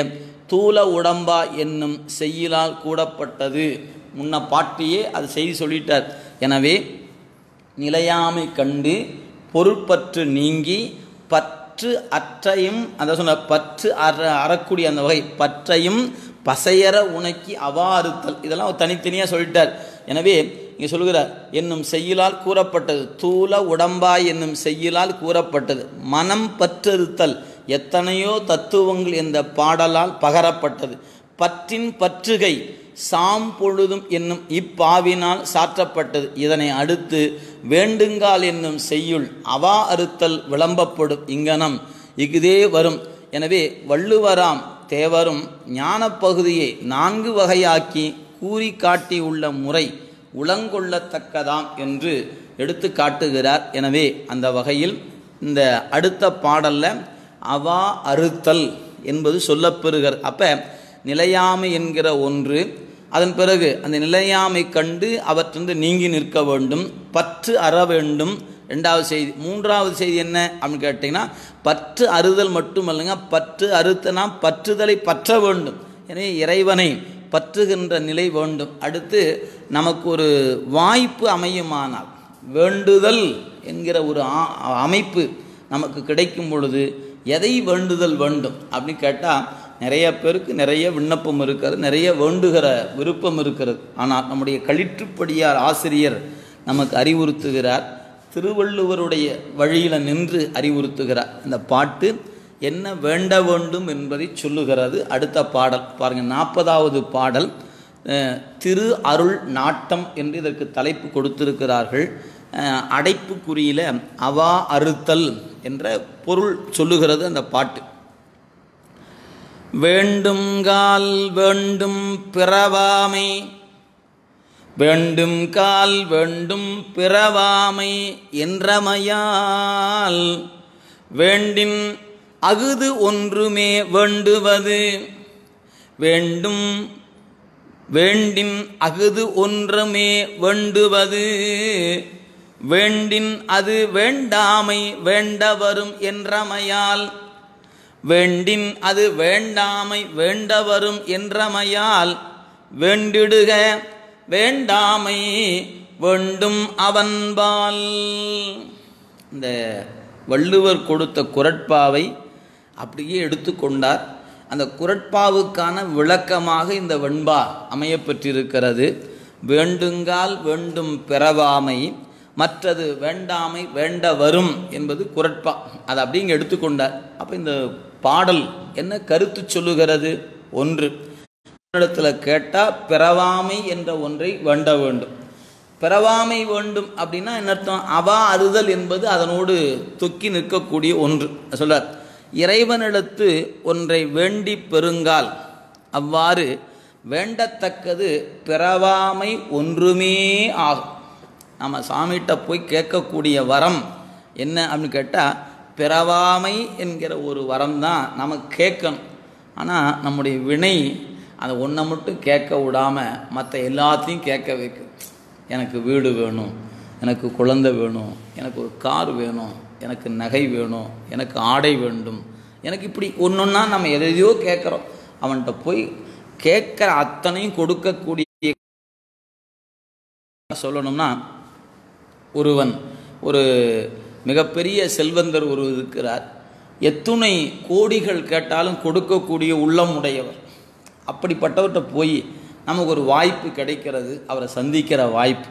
தூல உடம்பா என்னும் செய்யிலால் கூடப்பட்டது. முன்ன பாட்டியே அது செய்தி சொல்லிட்டார். எனவே நிலையாமை கண்டு பொருட்பற்று நீங்கி பற்று அற்றையும் அந்த சொன்ன பற்று அறக்கூடிய அந்த வகை பற்றையும் பசையற உணக்கி அவாறுத்தல், இதெல்லாம் தனித்தனியாக சொல்லிட்டார். எனவே இங்கே சொல்கிறார் என்னும் செய்யிலால் கூறப்பட்டது, தூல உடம்பாய் என்னும் செய்யிலால் கூறப்பட்டது. மனம் பற்றறுத்தல் எத்தனையோ தத்துவங்கள் இந்த பாடலால் பகரப்பட்டது. பற்றின் பற்றுகை சாம்பொழுதும் என்னும் இப்பாவினால் சாற்றப்பட்டது. இதனை அடுத்து வேண்டுங்கால் என்னும் செய்யுள் அவா அறுத்தல் விளம்பப்படும் இங்கனம் இஃதே வரும். எனவே வள்ளுவராம் தேவரும் ஞான பகுதியை 4 வகையாக்கி கூறி காட்டியுள்ள முறை உளங்கொள்ளத்தக்கதாம் என்று எடுத்து காட்டுகிறார். எனவே அந்த வகையில் இந்த அடுத்த பாடலில் அவா அறுத்தல் என்பது சொல்லப்பெறுகிறது. அப்போ நிலையாமை என்கிற ஒன்று, அதன் பிறகு அந்த நிலையாமை கண்டு அவற்றிலிருந்து நீங்கி நிற்க வேண்டும், பற்று அற வேண்டும். 2வது செய்தி. 3வது செய்தி என்ன அப்படின்னு கேட்டிங்கன்னா, பற்று அறுதல் மட்டுமல்லைங்க, பற்று அறுத்தனா பற்றுதலை பற்ற வேண்டும். எனவே இறைவனை பற்றுகின்ற நிலை வேண்டும். அடுத்து நமக்கு ஒரு வாய்ப்பு அமையுமானால் வேண்டுதல் என்கிற ஒரு அமைப்பு நமக்கு கிடைக்கும் பொழுது எதை வேண்டுதல் வேண்டும் அப்படின்னு கேட்டால், நிறைய பேருக்கு நிறைய விண்ணப்பம் இருக்கிறது, நிறைய வேண்டுகிற விருப்பம் இருக்கிறது. ஆனால் நம்முடைய களிற்றுப்படியார் ஆசிரியர் நமக்கு அறிவுறுத்துகிறார், திருவள்ளுவருடைய வழியில் நின்று அறிவுறுத்துகிறார். இந்த பாட்டு என்ன வேண்ட வேண்டும் என்பதை சொல்லுகிறது. அடுத்த பாடல் பாருங்கள், 40வது பாடல். திரு அருள் நாட்டம் என்று இதற்கு தலைப்பு கொடுத்திருக்கிறார்கள். அடைப்புக்குறியில் அவா அறுத்தல் என்ற பொருள் சொல்லுகிறது அந்த பாட்டு. வேண்டுங்கால் வேண்டும் பிறவாமை, வேண்டும் கால் வேண்டும் பிறவாமை என்றமையால் வேண்டின் அகுது ஒன்றுமே வேண்டுவது. வேண்டும் வேண்டின் அகுது ஒன்றுமே வேண்டுவது. வேண்டின் அது வேண்டாமை வேண்ட வரும் என்றமையால், வேண்டின் அது வேண்டாமை வேண்ட வரும் என்றமையால் வேண்டிடுக வேண்டாமை வேண்டும் அவன்பால். இந்த வள்ளுவர் கொடுத்த குறட்பாவை அப்படியே எடுத்துக்கொண்டார். அந்த குறட்பாவுக்கான விளக்கமாக இந்த வெண்பா அமையப்பெற்றிருக்கிறது. வேண்டுங்கால் வேண்டும் பிறவாமை, மற்றது வேண்டாமை வேண்ட வரும் என்பது குறட்பா. அதை அப்படிங்க எடுத்துக்கொண்டார். அப்போ இந்த பாடல் என்ன கருத்து சொல்லுகிறது? ஒன்று, இடத்துல கேட்டால் பிறவாமை என்ற ஒன்றை வேண்ட வேண்டும். பிறவாமை வேண்டும் அப்படின்னா என்ன அர்த்தம்? அவா அறுதல் என்பது அதனோடு தொக்கி நிற்கக்கூடிய ஒன்று. சொல்றார், இறைவனிடத்து ஒன்றை வேண்டி பெறுங்கால் அவ்வாறு வேண்டத்தக்கது பிறவாமை ஒன்றுமே ஆகும். நம்ம சாமிகிட்ட போய் கேட்கக்கூடிய வரம் என்ன அப்படின்னு கேட்டால், பிறவாமை என்கிற ஒரு வரம் தான் நம்ம கேட்கணும். ஆனால் நம்முடைய வினை அதை ஒன்றை மட்டும் கேட்க விடாமல் மற்ற எல்லாத்தையும் கேட்க வைக்கும். எனக்கு வீடு வேணும், எனக்கு குழந்தை வேணும், எனக்கு ஒரு கார் வேணும், எனக்கு நகை வேணும், எனக்கு ஆடை வேண்டும், எனக்கு இப்படி ஒன்றொன்னா நம்ம எதையோ கேட்குறோம். அவன்கிட்ட போய் கேட்குற அத்தனையும் கொடுக்கக்கூடிய சொல்லணும்னா, ஒருவன் ஒரு மிகப்பெரிய செல்வந்தர் ஒரு இருக்கிறார். எத்துணை கோடிகள் கேட்டாலும் கொடுக்கக்கூடிய உள்ளம் உடையவர். அப்படிப்பட்டவர்கிட்ட போய் நமக்கு ஒரு வாய்ப்பு கிடைக்கிறது, அவரை சந்திக்கிற வாய்ப்பு.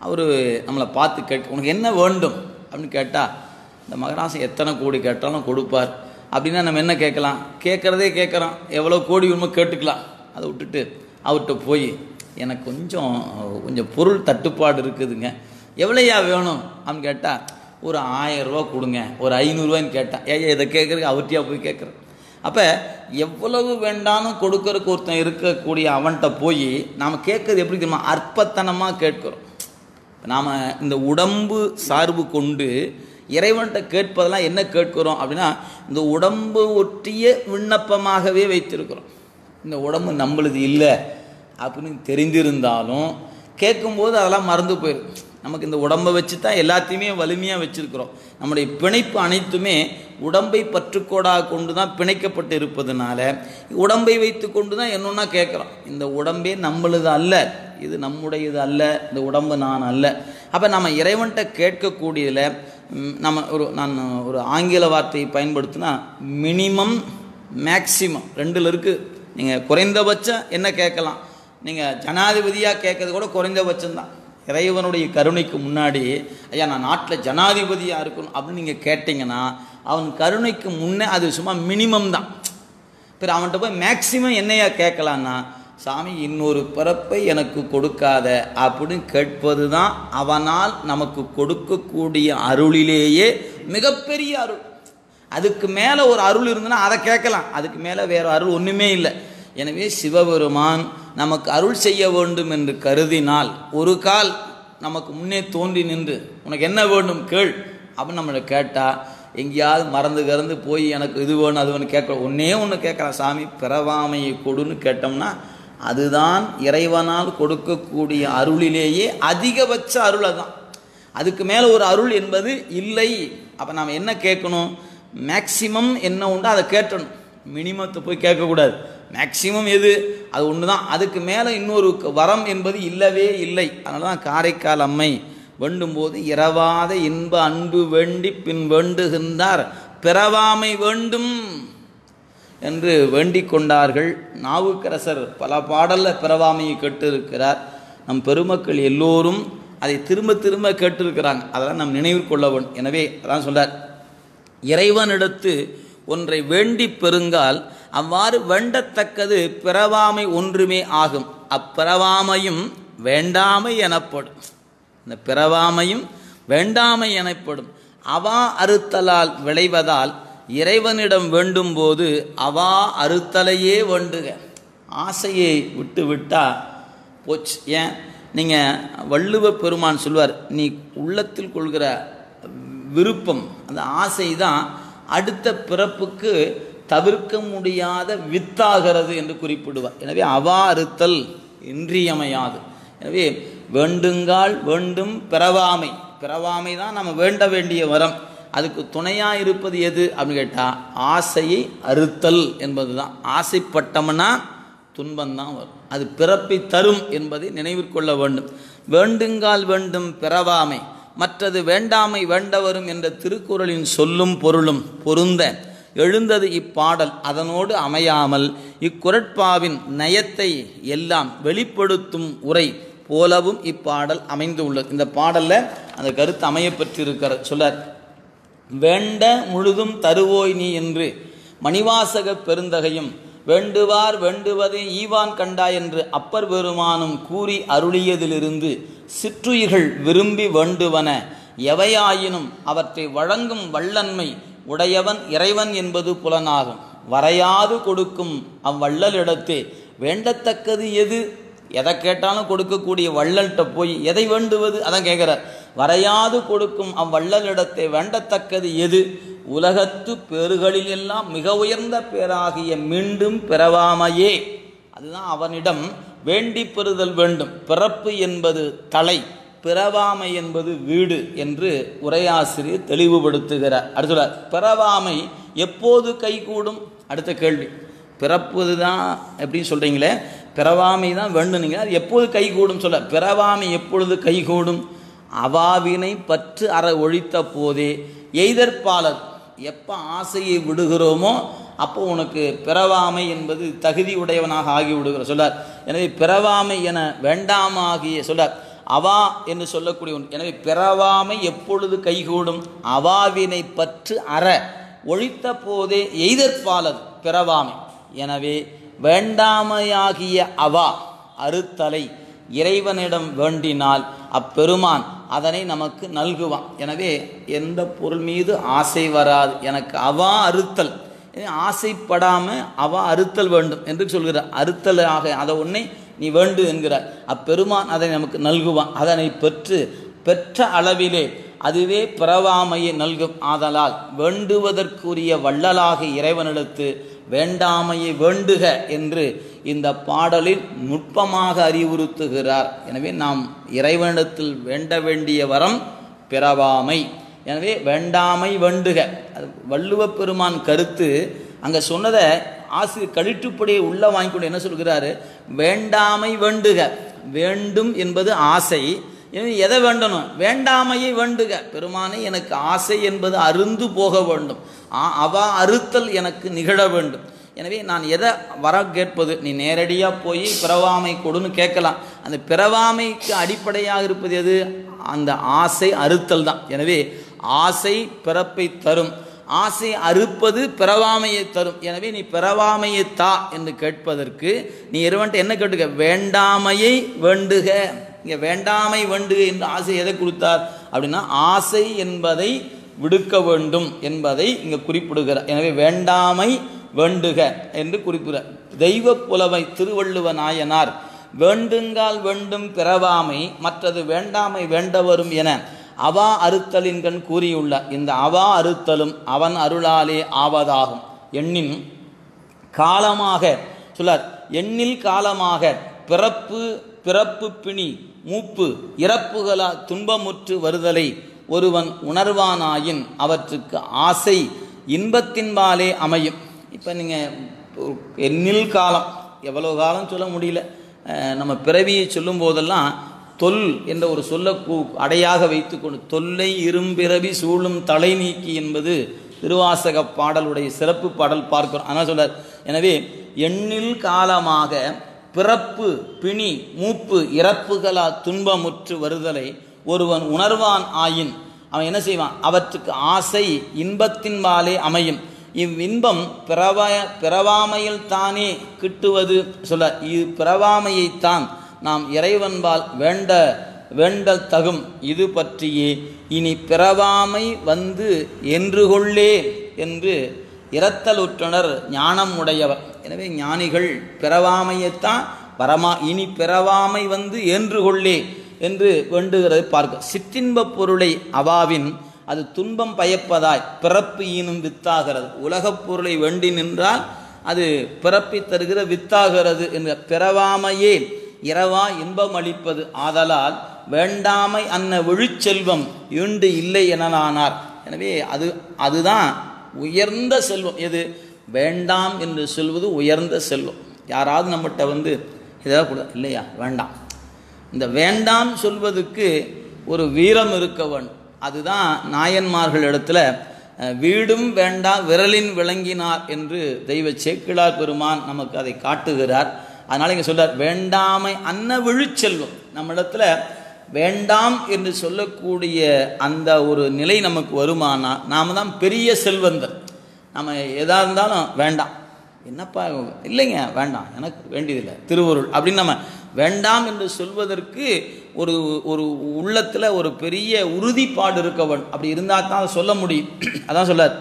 அவர் நம்மளை பார்த்து கேட்க, உனக்கு என்ன வேண்டும் அப்படின்னு கேட்டால், இந்த மகராசன் எத்தனை கோடி கேட்டாலும் கொடுப்பார் அப்படின்னா நம்ம என்ன கேட்கலாம்? கேட்குறதே கேட்குறோம், எவ்வளோ கோடி வேணுமோ கேட்டுக்கலாம். அதை விட்டுட்டு அவர்கிட்ட போய் எனக்கு கொஞ்சம் பொருள் தட்டுப்பாடு இருக்குதுங்க, எவ்வளையா வேணும் அப்படின்னு கேட்டால், ஒரு 1000 ரூபா கொடுங்க, ஒரு 500 ரூபாய்ன்னு கேட்டான். இதை கேட்குறதுக்கு அவர்கிட்டயா போய் கேட்குறேன்? அப்போ எவ்வளவு வேண்டாலும் கொடுக்கறதுக்கு ஒருத்தன் இருக்கக்கூடிய அவன்கிட்ட போய் நாம் கேட்கறது எப்படி தெரியுமா? அற்பத்தனமாக கேட்குறோம். நாம் இந்த உடம்பு சார்பு கொண்டு இறைவன்கிட்ட கேட்பதெல்லாம் என்ன கேட்கிறோம் அப்படின்னா, இந்த உடம்பு ஒட்டிய விண்ணப்பமாகவே வைத்திருக்கிறோம். இந்த உடம்பு நம்மளுது இல்லை அப்படின்னு தெரிந்திருந்தாலும் கேட்கும்போது அதெல்லாம் மறந்து போயிடும். நமக்கு இந்த உடம்பை வச்சு தான் எல்லாத்தையுமே வலிமையாக வச்சுருக்கிறோம். நம்முடைய பிணைப்பு அனைத்துமே உடம்பை பற்றுக்கோடாக கொண்டு தான் பிணைக்கப்பட்டு இருப்பதுனால உடம்பை வைத்து கொண்டு தான் என்னொன்னா கேட்குறோம். இந்த உடம்பே நம்மளுது அல்ல, இது நம்முடையது அல்ல, இந்த உடம்பு நான் அல்ல. அப்போ நம்ம இறைவன்கிட்ட கேட்கக்கூடியதில் நான் ஒரு ஆங்கில வார்த்தையை பயன்படுத்தினா மினிமம் மேக்சிமம் 2 இருக்குது. நீங்கள் குறைந்தபட்சம் என்ன கேட்கலாம்? நீங்கள் ஜனாதிபதியாக கேட்கறது கூட குறைந்தபட்சம்தான். இறைவனுடைய கருணைக்கு முன்னாடி ஐயா நான் நாட்டில் ஜனாதிபதியாக இருக்கணும் அப்படின்னு நீங்கள் கேட்டிங்கன்னா அவன் கருணைக்கு முன்னே அது சும்மா மினிமம் தான். பிறகு அவன்கிட்ட போய் மேக்சிமம் என்னையா கேட்கலான்னா, சாமி இன்னொரு பிறப்பை எனக்கு கொடுக்காத அப்படின்னு கேட்பது தான் அவனால் நமக்கு கொடுக்கக்கூடிய அருளிலேயே மிகப்பெரிய அருள். அதுக்கு மேலே ஒரு அருள் இருந்ததுன்னா அதை கேட்கலாம், அதுக்கு மேலே வேறு அருள் ஒன்றுமே இல்லை. எனவே சிவபெருமான் நமக்கு அருள் செய்ய வேண்டும் என்று கருதினால் ஒரு கால் நமக்கு முன்னே தோன்றி நின்று உனக்கு என்ன வேண்டும் கேள் அப்படின்னு நம்மளை கேட்டால் எங்கேயாவது மறந்து போய் எனக்கு இது வேணும் அது வேணும் கேட்க ஒன்று கேட்குறான், சாமி பிறவாமையை கொடுன்னு கேட்டோம்னா அதுதான் இறைவனால் கொடுக்கக்கூடிய அருளிலேயே அதிகபட்ச அருள். அதுதான், அதுக்கு மேலே ஒரு அருள் என்பது இல்லை. அப்போ நாம் என்ன கேட்கணும்? மேக்சிமம் என்ன உண்டோ அதை கேட்டணும். மினிமத்தை போய் கேட்கக்கூடாது. மேக்சிமம் எது அது ஒன்று தான். அதுக்கு மேலே இன்னொரு வரம் என்பது இல்லவே இல்லை. அதனால தான் காரைக்கால் அம்மை வேண்டும் போது இரவாத இன்ப அன்பு வேண்டி பின் வேண்டுகின்றார் பிறவாமை வேண்டும் என்று வேண்டிக் கொண்டார்கள். நாவுக்கரசர் பல பாடலில் பிறவாமையை கேட்டிருக்கிறார். நம் பெருமக்கள் எல்லோரும் அதை திரும்ப திரும்ப கேட்டிருக்கிறாங்க. அதெல்லாம் நாம் நினைவு கொள்ள வேண்டும். எனவே அதான் சொல்றார், இறைவனிடத்து ஒன்றை வேண்டி பெறுங்கால் அவ்வாறு வேண்டத்தக்கது பிறவாமை ஒன்றுமே ஆகும். அப்பிறவாமையும் வேண்டாமை எனப்படும். இந்த பிறவாமையும் வேண்டாமை எனப்படும். அவா அறுத்தலால் விளைவதால் இறைவனிடம் வேண்டும் போது அவா அறுத்தலையே வேண்டுக. ஆசையை விட்டு விட்டா போச்சு. ஏன் நீங்கள் வள்ளுவ பெருமான் சொல்வார், நீ உள்ளத்தில் கொள்கிற விருப்பம் அந்த ஆசை தான் அடுத்த பிறப்புக்கு தவிர்க்க முடியாத வித்தாகிறது என்று குறிப்பிடுவார். எனவே அவா அறுத்தல் இன்றியமையாது. எனவே வேண்டுங்கால் வேண்டும் பிறவாமை. பிறவாமை தான் நம்ம வேண்ட வேண்டிய வரம். அதுக்கு துணையாக இருப்பது எது அப்படின்னு கேட்டால் ஆசையை அறுத்தல் என்பது தான். ஆசைப்பட்டோம்னா துன்பந்தான் வரும், அது பிறப்பை தரும் என்பதை நினைவிற்கொள்ள வேண்டும். வேண்டுங்கால் வேண்டும் பிறவாமை, மற்றது வேண்டாமை வேண்ட வரும் என்ற திருக்குறளின் சொல்லும் பொருளும் பொருந்த எழுந்தது இப்பாடல். அதனோடு அமையாமல் இக்குறட்பாவின் நயத்தை எல்லாம் வெளிப்படுத்தும் உரை போலவும் இப்பாடல் அமைந்துள்ளது. இந்த பாடலில் அந்த கருத்து அமையப்பெற்றிருக்கிற சொல்லார், வேண்ட முழுதும் தருவோய் நீ என்று மணிவாசக பெருந்தகையும் வேண்டுவார் வேண்டுவதே ஈவான் கண்டா என்று அப்பர் பெருமானும் கூறி அருளியதிலிருந்து சிற்றுயிர்கள் விரும்பி வேண்டுவன எவையாயினும் அவற்றை வழங்கும் வள்ளன்மை உடையவன் இறைவன் என்பது புலனாகும். வரையாது கொடுக்கும் அவ்வள்ளலிடத்தே வேண்டத்தக்கது எது? எதை கேட்டாலும் கொடுக்கக்கூடிய வள்ளல்கிட்ட போய் எதை வேண்டுவது? அதான் கேட்குறார். வரையாது கொடுக்கும் அவ்வள்ளலிடத்தை வேண்டத்தக்கது எது? உலகத்து பேறுகளில் எல்லாம் மிக உயர்ந்த பேராகிய மீண்டும் பிறவாமையே. அதுதான் அவனிடம் வேண்டி பெறுதல் வேண்டும். பிறப்பு என்பது தலை, பிறவாமை என்பது வீடு என்று உரையாசிரியர் தெளிவுபடுத்துகிறார். அடுத்த பிறவாமை எப்போது கைகூடும்? அடுத்த கேள்வி. பிறப்பது தான் எப்படின்னு சொல்கிறீங்களே, பிறவாமை தான் வேண்டுனீங்க, அது எப்போது கைகூடும் சொல்ல. பிறவாமை எப்பொழுது கைகூடும்? அவாவினை பற்று அற ஒழித்த போதே எய்தற்பாலர். எப்போ ஆசையை விடுகிறோமோ அப்போ உனக்கு பிறவாமை என்பது தகுதி உடையவனாக ஆகிவிடுகிற சொல்லார். எனவே பிறவாமை என வேண்டாமாகிய சொல்லார். அவா என்று சொல்லக்கூடிய ஒன்று. எனவே பிறவாமை எப்பொழுது கைகூடும்? அவாவினை பற்று அற ஒழித்த போதே எய்தற்பாலர் பிறவாமை. எனவே வேண்டாமையாகிய அவா அறுத்தலை இறைவனிடம் வேண்டினால் அப்பெருமான் அதனை நமக்கு நல்குவான். எனவே எந்த பொருள் மீது ஆசை வராது. எனக்கு அவா அறுத்தல், ஆசைப்படாமல் அவா அறுத்தல் வேண்டும் என்று சொல்கிறார். அறுத்தலாக அதை ஒன்றை நீ வேண்டு என்கிறார். அப்பெருமான் அதை நமக்கு நல்குவான். அதனை பெற்ற அளவிலே அதுவே பிறவாமையை நல்கும். ஆதலால் வேண்டுவதற்குரிய வள்ளலாக இறைவனிடத்து வேண்டாமையை வேண்டுக என்று இந்த பாடலில் நுட்பமாக அறிவுறுத்துகிறார். எனவே நாம் இறைவனிடத்தில் வேண்ட வேண்டிய வரம் பிறவாமை. எனவே வேண்டாமை வேண்டுக. அது வள்ளுவ பெருமான் கருத்து. அங்கே சொன்னதை ஆசிரியர் கழிட்டுப்படியை உள்ள வாங்கிக்கொண்டு என்ன சொல்கிறாரு? வேண்டாமை வேண்டுக. வேண்டும் என்பது ஆசை. எதை வேண்டணும்? வேண்டாமையை வேண்டுக. பெருமானை எனக்கு ஆசை என்பது அருந்து போக வேண்டும். அவா அறுத்தல் எனக்கு நிகழ வேண்டும். எனவே நான் எதை வர கேட்பது? நீ நேரடியாக போய் பிறவாமை கொடுன்னு கேட்கலாம். அந்த பிறவாமைக்கு அடிப்படையாக இருப்பது எது? அந்த ஆசை அறுத்தல் தான். எனவே ஆசை பிறப்பை தரும், ஆசை அறுப்பது பிறவாமையை தரும். எனவே நீ பிறவாமையை தா என்று கேட்பதற்கு நீ இறைவன்ட்ட என்ன கேட்டுக்க? வேண்டாமையை வேண்டுக. இங்கே வேண்டாமை வேண்டுக என்று ஆசை எதை கொடுத்தார் அப்படின்னா, ஆசை என்பதை விடுக்க வேண்டும் என்பதை இங்கே குறிப்பிடுகிறார். எனவே வேண்டாமை வேண்டுக என்று குறிப்பிடுகிறார். தெய்வ புலவை திருவள்ளுவ நாயனார் வேண்டுங்கால் வேண்டும் பிறவாமை, மற்றது வேண்டாமை வேண்டவரும் என அவா அறுத்தலின் கண் கூறியுள்ளார். இந்த அவா அறுத்தலும் அவன் அருளாலே ஆவதாகும். எண்ணின் காலமாக சொல்லார். எண்ணில் காலமாக பிறப்பு பிணி மூப்பு இறப்புகளால் துன்பமுற்று வருதலை ஒருவன் உணர்வானாயின் அவற்றுக்கு ஆசை இன்பத்தின்பாலே அமையும். இப்போ நீங்கள் எண்ணில் காலம், எவ்வளோ காலம் சொல்ல முடியல. நம்ம பிறவியை சொல்லும் போதெல்லாம் தொல் என்ற ஒரு சொல்ல அடையாக வைத்துக்கொண்டு தொல்லை இரும்பிறவி சூழும் தலை நீக்கி என்பது திருவாசக பாடலுடைய சிறப்பு பாடல் பார்க்கிறோம். ஆனால் சொல்றார். எனவே எண்ணில் காலமாக பிறப்பு பிணி மூப்பு இறப்புகளால் துன்பமுற்று வருதலை ஒருவன் உணர்வான் ஆயின் அவன் என்ன செய்வான்? அவற்றுக்கு ஆசை இன்பத்தின்பாலே அமையும். இவ்வின்பம் பிறவாமையில் தானே கிட்டுவது சொல்ல. பிறவாமையைத்தான் நாம் இறைவன்பால் வேண்டல் தகும். இது பற்றியே இனி பிறவாமை வந்து என்று கொள்ளே என்று இரத்தலுற்றனர் ஞானம் உடையவர். எனவே ஞானிகள் பிறவாமையைத்தான் இனி பிறவாமை வந்து என்று கொள்ளே என்று வேண்டுகிறது பார்க்க. சிற்றின்ப பொருளை அவாவின் அது துன்பம் பயப்பதாய் பிறப்பு ஈனும் வித்தாகிறது. உலகப் பொருளை வேண்டி நின்றால் அது பிறப்பை தருகிற வித்தாகிறது என்ற பிறவாமையே இரவா இன்பம் அளிப்பது. ஆதலால் வேண்டாமை அன்ன விழுச்செல்வம் ஈண்டு இல்லை எனலானார். எனவே அதுதான் உயர்ந்த செல்வம். எது? வேண்டாம் என்று சொல்வது உயர்ந்த செல்வம். யாராவது நம்மகிட்ட வந்து இதாக கூட இல்லையா வேண்டாம், இந்த வேண்டாம் சொல்வதுக்கு ஒரு வீரம் இருக்க வேண்டும். அதுதான் நாயன்மார்கள் இடத்துல வீடும் வேண்டாம் விரலின் விளங்கினார் என்று தெய்வ சேக்கிழார் பெருமான் நமக்கு அதை காட்டுகிறார். அதனால் இங்கே சொல்றார், வேண்டாமை அன்ன விழுச்செல்வம். நம்ம இடத்துல வேண்டாம் என்று சொல்லக்கூடிய அந்த ஒரு நிலை நமக்கு வருமானா நாம் தான் பெரிய செல்வந்தர். நம்ம எதா இருந்தாலும் வேண்டாம், என்னப்பா இல்லைங்க வேண்டாம், எனக்கு வேண்டியதில்லை திருவருள் அப்படின்னு நம்ம வேண்டாம் என்று சொல்வதற்கு ஒரு ஒரு உள்ளத்தில் ஒரு பெரிய உறுதிப்பாடு இருக்க வேண்டும். அப்படி இருந்தால் தான் அதை சொல்ல முடியும். அதான் சொல்லார்.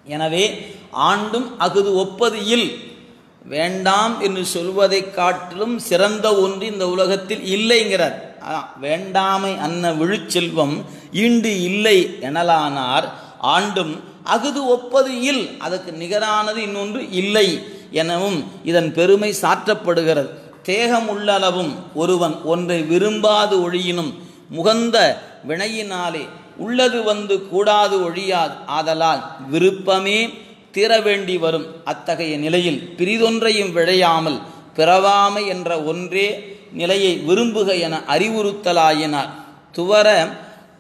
எனவே ஆண்டும் அகுது ஒப்பது இல். வேண்டாம் என்று சொல்வதை காட்டிலும் சிறந்த ஒன்று இந்த உலகத்தில் இல்லைங்கிறார். வேண்டாமை அன்ன விழுச்செல்வம் ஈண்டு இல்லை எனலானார். ஆண்டும் அகுது ஒப்பது இல். அதற்கு நிகரானது இன்னொன்று இல்லை எனவும் இதன் பெருமை சாற்றப்படுகிறது. தேகம் உள்ளளவும் ஒருவன் ஒன்றை விரும்பாது ஒழியினும் முகந்த வினையினாலே உள்ளது வந்து கூடாது ஒழியாது. ஆதலால் விருப்பமே தீர வேண்டி வரும். அத்தகைய நிலையில் பிரிதொன்றையும் விழையாமல் பிறவாமை என்ற ஒன்றே நிலையை விரும்புக என அறிவுறுத்தலாயினார்.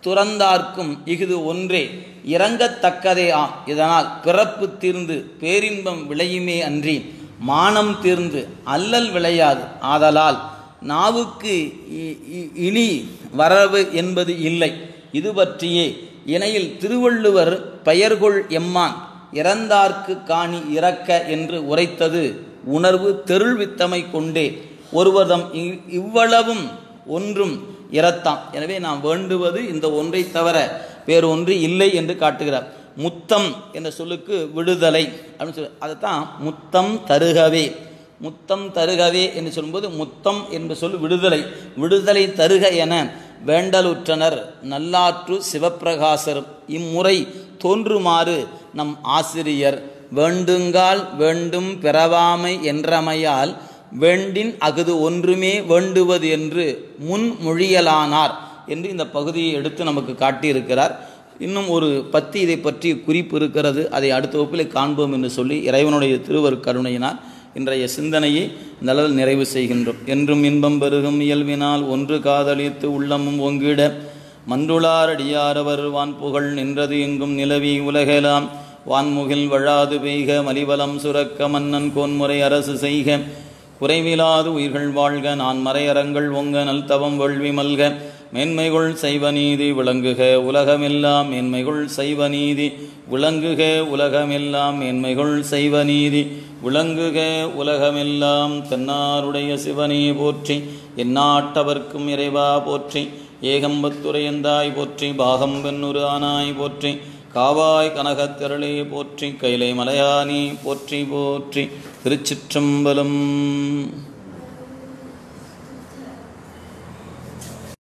துறந்தார்க்கும் இஃது ஒன்றே இறங்கத்தக்கதே ஆம். இதனால் பிறப்பு தீர்ந்து பேரின்பம் விளையுமே அன்றி மானம் தீர்ந்து அல்லல் விளையாது. ஆதலால் நாவுக்கு இனி வரவு என்பது இல்லை. இது பற்றியே இணையில் திருவள்ளுவர் பெயர்கொள் எம்மான் இறந்தார்க்கு காணி இறக்க என்று உரைத்தது உணர்வு தெருள்வித்தமை கொண்டே. ஒருவர்தம் இவ்வளவும் ஒன்றும் இரத்தாம். எனவே நாம் வேண்டுவது இந்த ஒன்றை தவிர வேறு ஒன்று இல்லை என்று காட்டுகிறார். முத்தம் என்ற சொல்லுக்கு விடுதலை அப்படின்னு சொல்லி அதைத்தான் முத்தம் தருகவே, முத்தம் தருகவே என்று சொல்லும்போது முத்தம் என்று சொல் விடுதலை, விடுதலை தருக என வேண்டலுற்றனர் நல்லாற்று சிவப்பிரகாசர். இம்முறை தோன்றுமாறு நம் ஆசிரியர் வேண்டுங்கால் வேண்டும் பிறவாமை என்றமையால் வேண்டின் அகுது ஒன்றுமே வேண்டுவது என்று முன்மொழியலானார் என்று இந்த பகுதியை எடுத்து நமக்கு காட்டியிருக்கிறார். இன்னும் ஒரு பத்தி இதை பற்றி குறிப்பு இருக்கிறது, அதை அடுத்த வகுப்பில் காண்போம் என்று சொல்லி இறைவனுடைய திருவர் கருணையினால் இன்றைய சிந்தனையை இந்த அளவில் நிறைவு செய்கின்றோம். என்றும் இன்பம் பெருகும் இயல்பினால் ஒன்று காதலித்து உள்ளமும் ஒங்கிட மன்றுளார் அடியாரவர் வான்புகழ் நின்றது எங்கும் நிலவி உலகெலாம் வான்முகில் வழாது பெய்க மலிவலம் சுரக்க மன்னன் கோன்முறை அரசு செய்க குறைவிலாது உயிர்கள் வாழ்க நான் மறையறங்கள் ஒங்க நல்தவம் வேள்வி மல்க மேன்மைகள் செய்வநீதி விளங்குக உலகமெல்லாம் மேன்மைகள் செய்வநீதி விளங்குக உலகமெல்லாம் மேன்மைகள் செய்வநீதி விளங்குக உலகமெல்லாம். தென்னாருடைய சிவனே போற்றி, எந்நாட்டவர்க்கும் இறைவா போற்றி, ஏகம்பத்துரையந்தாய் போற்றி, பாகம் வெண்ணுரு ஆனாய் போற்றி, காவாய் கனகத்திரளே போற்றி, கைலை மலையானி போற்றி போற்றி. திருச்சிற்றம்பலம்.